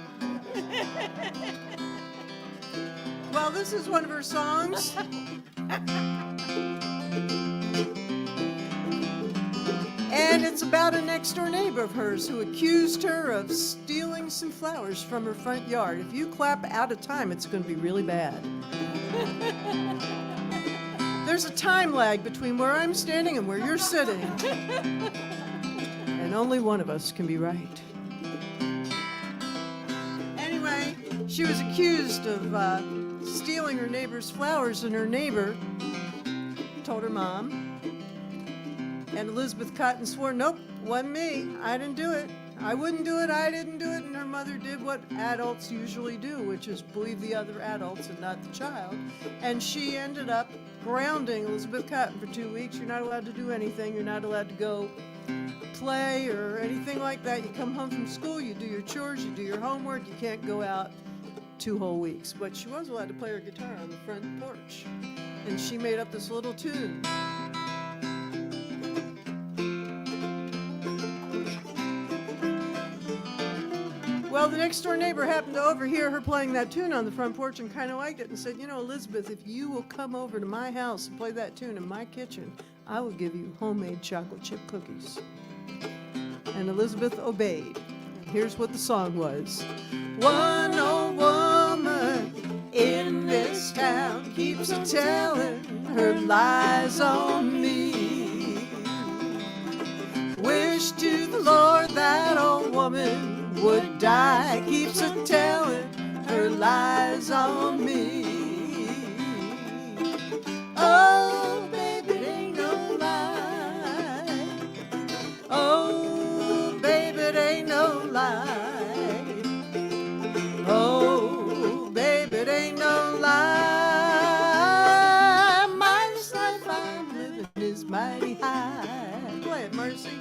Well, this is one of her songs. And it's about a next-door neighbor of hers who accused her of stealing some flowers from her front yard. If you clap out of time, it's going to be really bad.
there's a time lag between where I'm standing and where you're sitting. And only one of us can be right. Anyway, she was accused of stealing her neighbor's flowers, and her neighbor told her mom. And Elizabeth Cotton swore, nope, wasn't me. I didn't do it. I wouldn't do it. I didn't do it. And her mother did what adults usually do, which is believe the other adults and not the child. And she ended up grounding Elizabeth Cotton for 2 weeks. You're not allowed to do anything. You're not allowed to go play or anything like that. You come home from school, you do your chores, you do your homework. You can't go out 2 whole weeks. But she was allowed to play her guitar on the front porch. And she made up this little tune. Well, the next door neighbor happened to overhear her playing that tune on the front porch and kind of liked it and said, you know, Elizabeth, if you will come over to my house and play that tune in my kitchen, I will give you homemade chocolate chip cookies. And Elizabeth obeyed. And here's what the song was. One old woman in this town keeps a-telling her lies on me. Wish to the Lord that old woman would die, keeps a-telling her lies on me. Oh, baby, it ain't no lie. Oh, baby, it ain't no lie. Oh, baby, it ain't no lie. My life I'm living is mighty high. Play it, Mercy.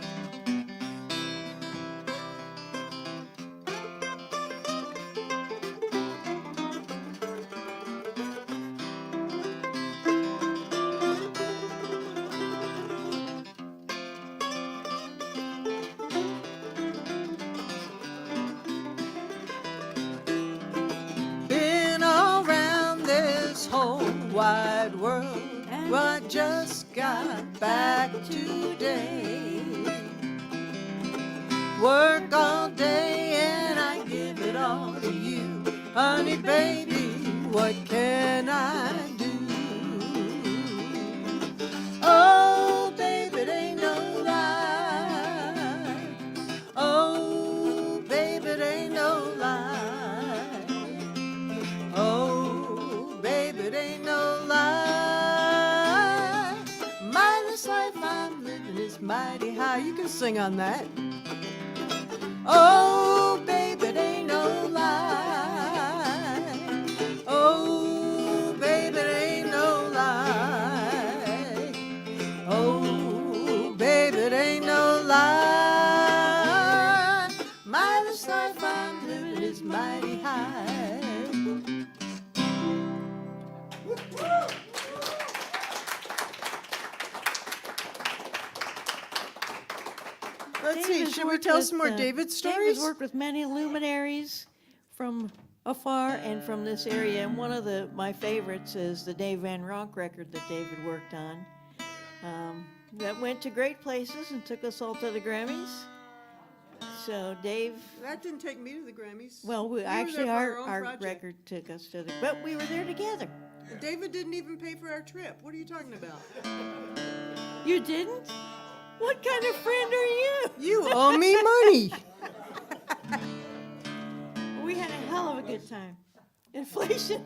Wide world, well, I just got back today. Work all day and I give it all to you. Honey, baby, what can I do? Oh, baby, it ain't no lie. Oh, baby, it ain't no lie. Oh, baby, it ain't no lie. My this life I'm living is mighty high. You can sing on that. Oh, baby, it ain't no lie. Oh, baby, it ain't no lie. Oh, baby, it ain't no lie. My this life I'm living is mighty high. Let's see, should we tell some more David stories?
David's worked with many luminaries from afar and from this area, and one of my favorites is the Dave Van Ronk record that David worked on. That went to great places and took us all to the Grammys. So Dave...
That didn't take me to the Grammys.
Well, actually our record took us to the... But we were there together.
David didn't even pay for our trip. What are you talking about?
You didn't? What kind of friend are you?
You owe me money.
We had a hell of a good time. Inflation.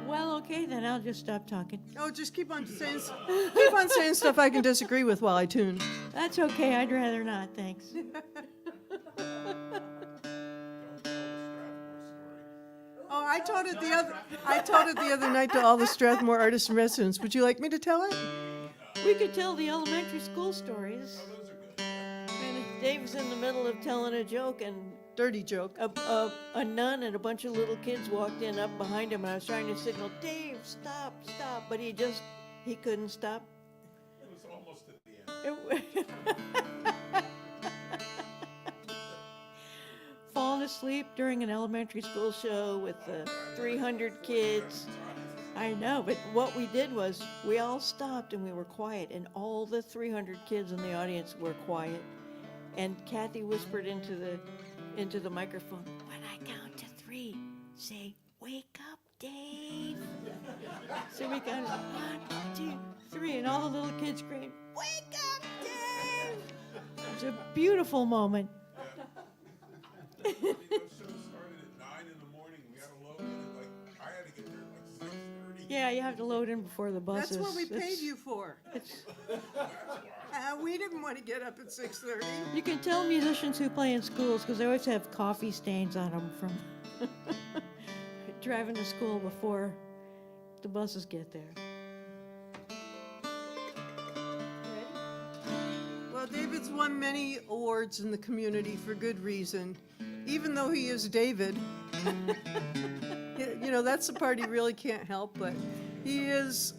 Well, okay, then I'll just stop talking.
Oh, just keep on saying stuff I can disagree with while I tune.
That's okay. I'd rather not. Thanks.
Oh, I told it the other night to all the Strathmore artists and residents. Would you like me to tell it?
We could tell the elementary school stories. And Dave's in the middle of telling a joke, and
dirty joke.
A nun and a bunch of little kids walked in up behind him, and I was trying to signal, Dave, stop, stop, but he couldn't stop.
It was almost at the end.
Falling asleep during an elementary school show with 300 kids. I know, but what we did was we all stopped and we were quiet, and all the 300 kids in the audience were quiet. And Kathy whispered into the microphone, when I count to 3, say, wake up, Dave. So we got 1, 2, 3, and all the little kids scream, "Wake up, Dave!" It was a beautiful moment.
The radio show started at 9 in the morning. We had to load in at I had to get there at 6:30.
Yeah, you have to load in before the buses.
That's what we paid
It's-
you for. We didn't want to get up at 6:30.
You can tell musicians who play in schools because they always have coffee stains on them from driving to school before the buses get there.
Well, David's won many awards in the community for good reason, even though he is David. You know, that's the part he really can't help, but he is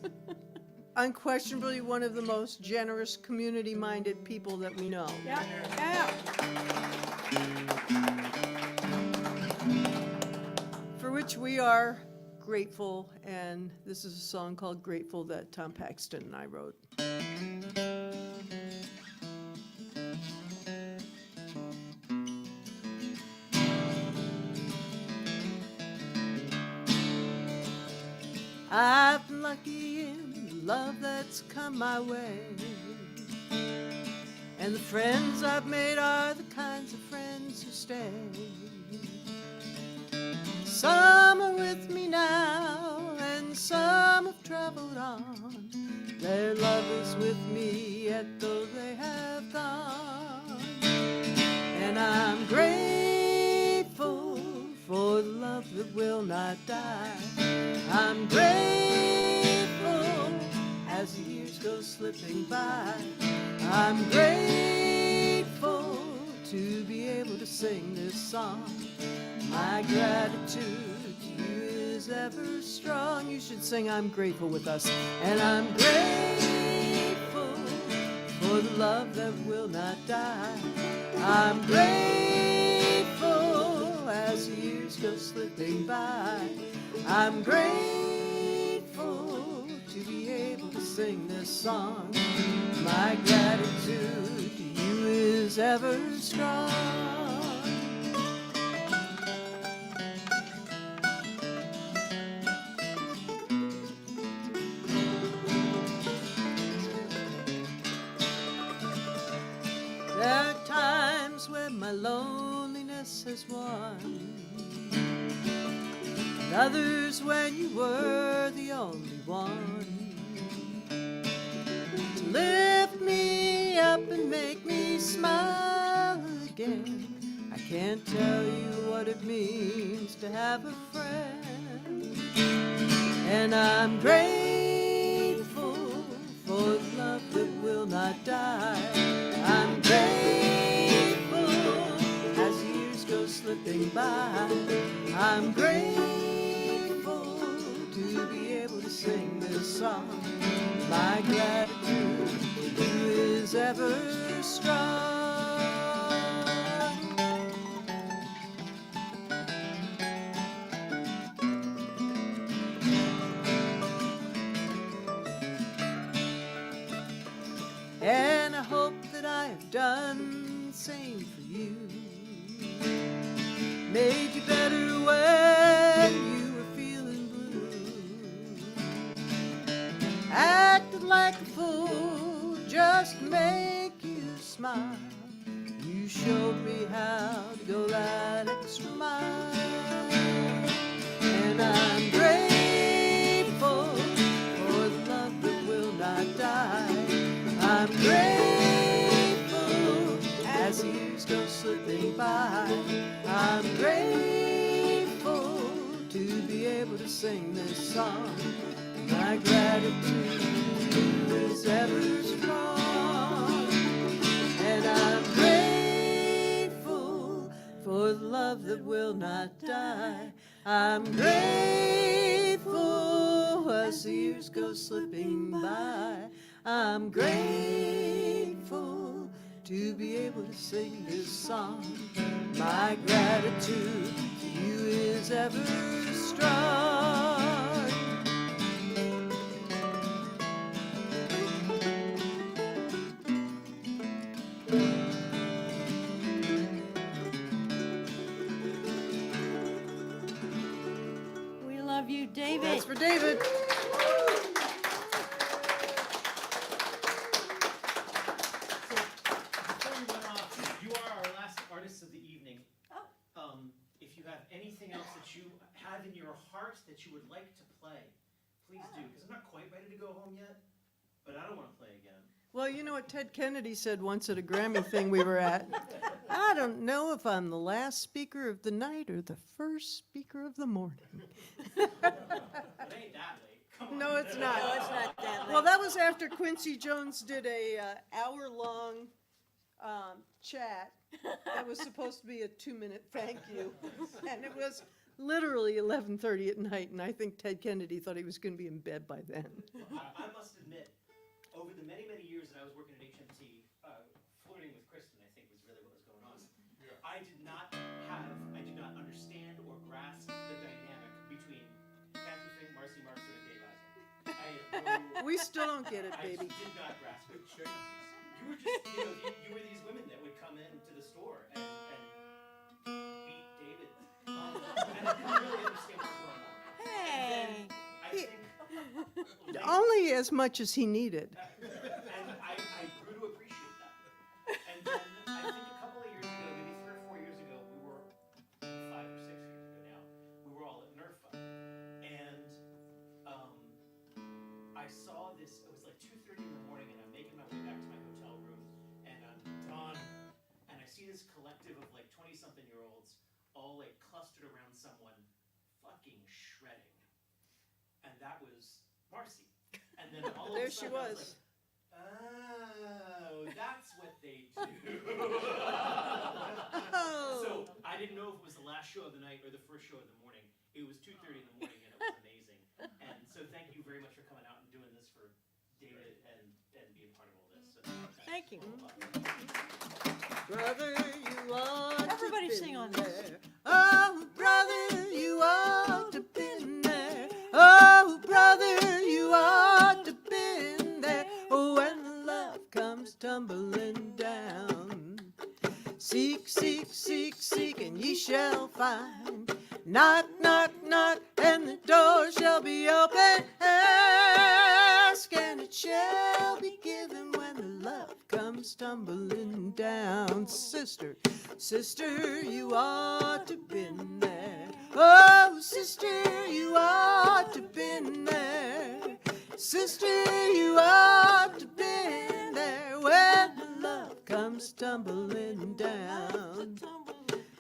unquestionably one of the most generous, community-minded people that we know.
Yeah.
For which we are grateful, and this is a song called Grateful that Tom Paxton and I wrote. I've been lucky in the love that's come my way, and the friends I've made are the kinds of friends who stay. Some are with me now, and some have traveled on. Their love is with me, yet though they have gone. And I'm grateful for the love that will not die. I'm grateful as the years go slipping by. I'm grateful to be able to sing this song. My gratitude to you is ever strong. You should sing I'm grateful with us. And I'm grateful for the love that will not die. I'm grateful as the years go slipping by. I'm grateful to be able to sing this song. My gratitude to you is ever strong. There are times when my loneliness has won, and others when you were the only one to lift me up and make me smile again. I can't tell you what it means to have a friend, and I'm grateful for the love that will not die. I'm grateful as the years go slipping by. I'm grateful to be able to sing this song. My gratitude to you is ever strong. And I hope that I have done the same for you. Made you better when you were feeling blue. Acted like a fool just to make you smile. You showed me how to go that extra mile. And I'm grateful for the love that will not die. I'm grateful as the years go slipping by. I'm grateful to be able to sing this song. My gratitude is ever strong. And I'm grateful for the love that will not die. I'm grateful as the years go slipping by. I'm grateful to be able to sing this song. My gratitude to you is ever strong.
We love you, David.
That's for David.
Before you run off, you are our last artist of the evening. If you have anything else that you have in your heart that you would like to play, please do, because I'm not quite ready to go home yet, but I don't want to play again.
Well, you know what Ted Kennedy said once at a Grammy thing we were at? I don't know if I'm the last speaker of the night or the first speaker of the morning.
It ain't that late. Come on.
No, it's not.
No, it's not that late.
Well, that was after Quincy Jones did a hour-long chat. That was supposed to be a 2-minute thank you. And it was literally 11:30 at night, and I think Ted Kennedy thought he was going to be in bed by then.
I must admit, over the many, many years that I was working at HMT, flirting with Kristen, I think was really what was going on.
Yeah.
I did not understand or grasp the dynamic between Kathy Fink, Marcy Markson, and Dave Eisner. I had no,
We still don't get it,
I
baby.
did not grasp it.
Good chances.
You were just, you were these women that would come into the store and beat David. And I didn't really understand what was going on.
Hey.
I think
Only as much as he needed.
and I grew to appreciate that. And then I think a couple of years ago, maybe 3 or 4 years ago, we were 5 or 6 years ago now. We were all at NERFA, and I saw this. It was like 2:30 in the morning, and I'm making my way back to my hotel room, and I'm done. And I see this collective of like 20-something-year-olds all like clustered around someone, fucking shredding, and that was Marcy. And then all of
There
a
she
sudden, I
was.
like, oh, that's what they do.
Oh.
So I didn't know if it was the last show of the night or the first show of the morning. It was 2:30 in the morning, and it was amazing. And so thank you very much for coming out and doing this for David and being part of all this. So
Thank you.
Brother, you ought
Everybody
to
sing on
been
this.
there. Oh, brother, you ought to been there. Oh, brother, you ought to been there. Oh, when the love comes tumbling down. Seek, seek, seek, seek, and ye shall find. Knock, knock, knock, and the door shall be open. Ask, and it shall be given when the love comes tumbling down. Sister, sister, you ought to been there. Oh, sister, you ought to been there. Sister, you ought to been there when the love comes tumbling down.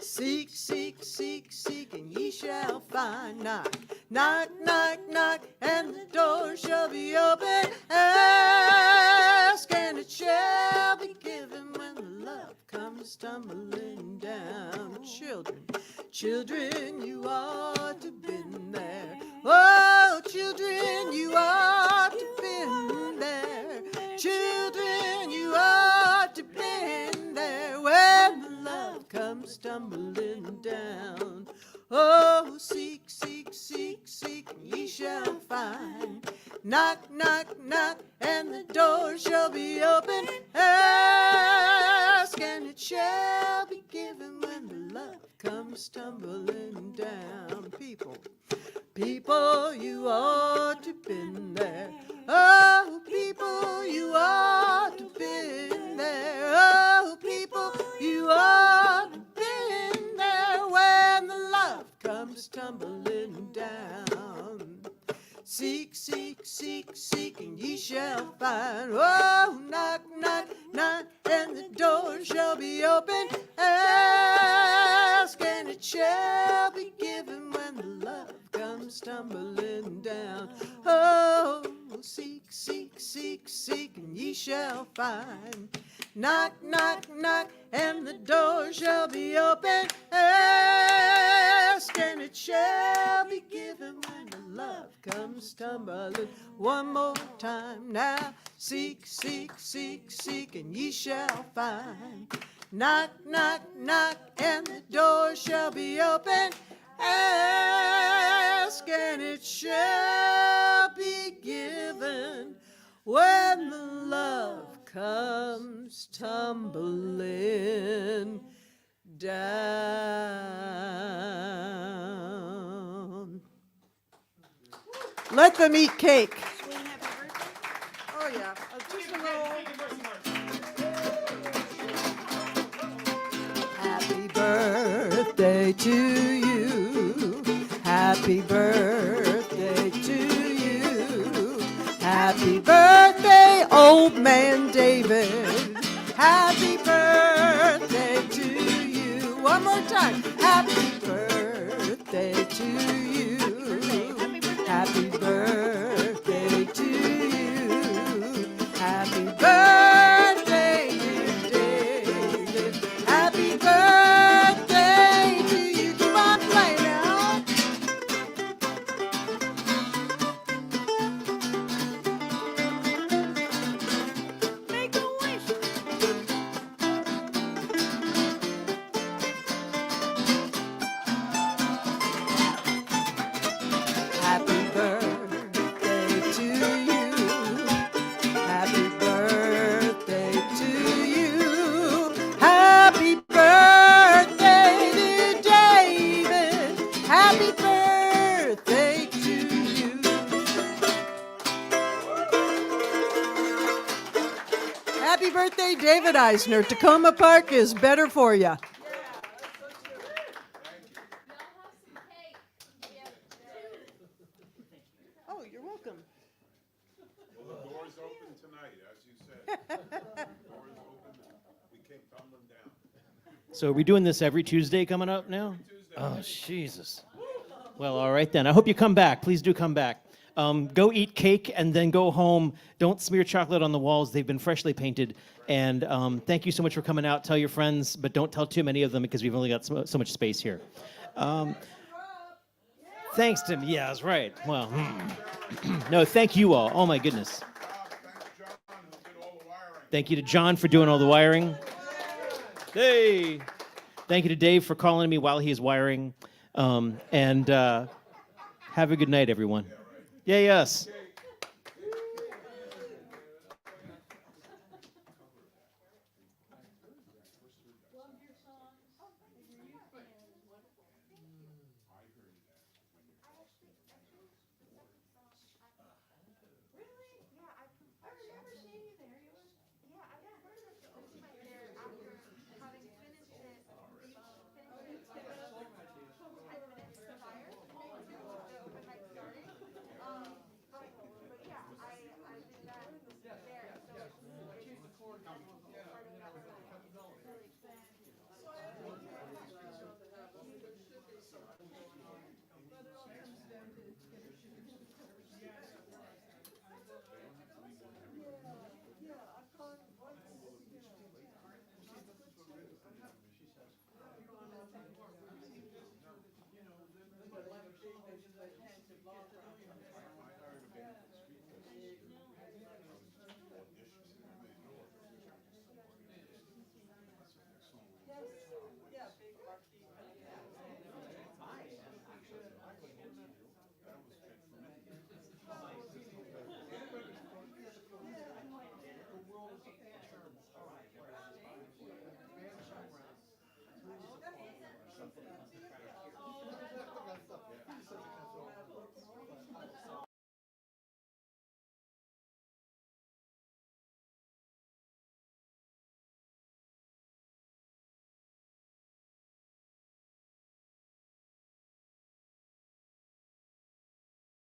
Seek, seek, seek, seek, and ye shall find. Knock, knock, knock, knock, and the door shall be open. Ask, and it shall be given when the love comes tumbling down. Children, children, you ought to been there. Oh, children, you ought to been there. Children, you ought to been there when the love comes tumbling down. Oh, seek, seek, seek, seek, and ye shall find. Knock, knock, knock, and the door shall be open. Ask, and it shall be given when the love comes tumbling down. People, people, you ought to been there. Oh, people, you ought to been there. Oh, people, you ought to been there when the love comes tumbling down. Seek, seek, seek, seek, and ye shall find. Oh, knock, knock, knock, and the door shall be open. Ask, and it shall be given when the love comes tumbling down. Oh, seek, seek, seek, seek, and ye shall find. Knock, knock, knock, and the door shall be open. Ask, and it shall be given when the love comes tumbling. One more time now. Seek, seek, seek, seek, and ye shall find. Knock, knock, knock, and the door shall be open. Ask, and it shall be given when the love comes tumbling down. Let them eat cake. Oh, yeah. Just a little. Happy birthday to you. Happy birthday to you. Happy birthday, old man David. Happy birthday to you. One more time. Happy birthday to you. Happy birthday to you. Happy birthday, dear David. Happy birthday to you. Keep on playing now. Make a wish. Happy birthday to you. Happy birthday to you. Happy birthday, dear David. Happy birthday to you. Happy birthday, David Eisner. Takoma Park is better for you. Oh, you're welcome.
Well, the door's open tonight, as you said. Door's open, and we came tumbling down.
So are we doing this every Tuesday coming up now? Oh, Jesus. Well, all right then. I hope you come back. Please do come back. Go eat cake and then go home. Don't smear chocolate on the walls. They've been freshly painted. And thank you so much for coming out. Tell your friends, but don't tell too many of them because we've only got so much space here. Thanks, Tim. Yeah, that's right. Well, no, thank you all. Oh, my goodness. Thank you to John for doing all the wiring. Hey. Thank you to Dave for calling me while he is wiring. And have a good night, everyone. Yeah, yes.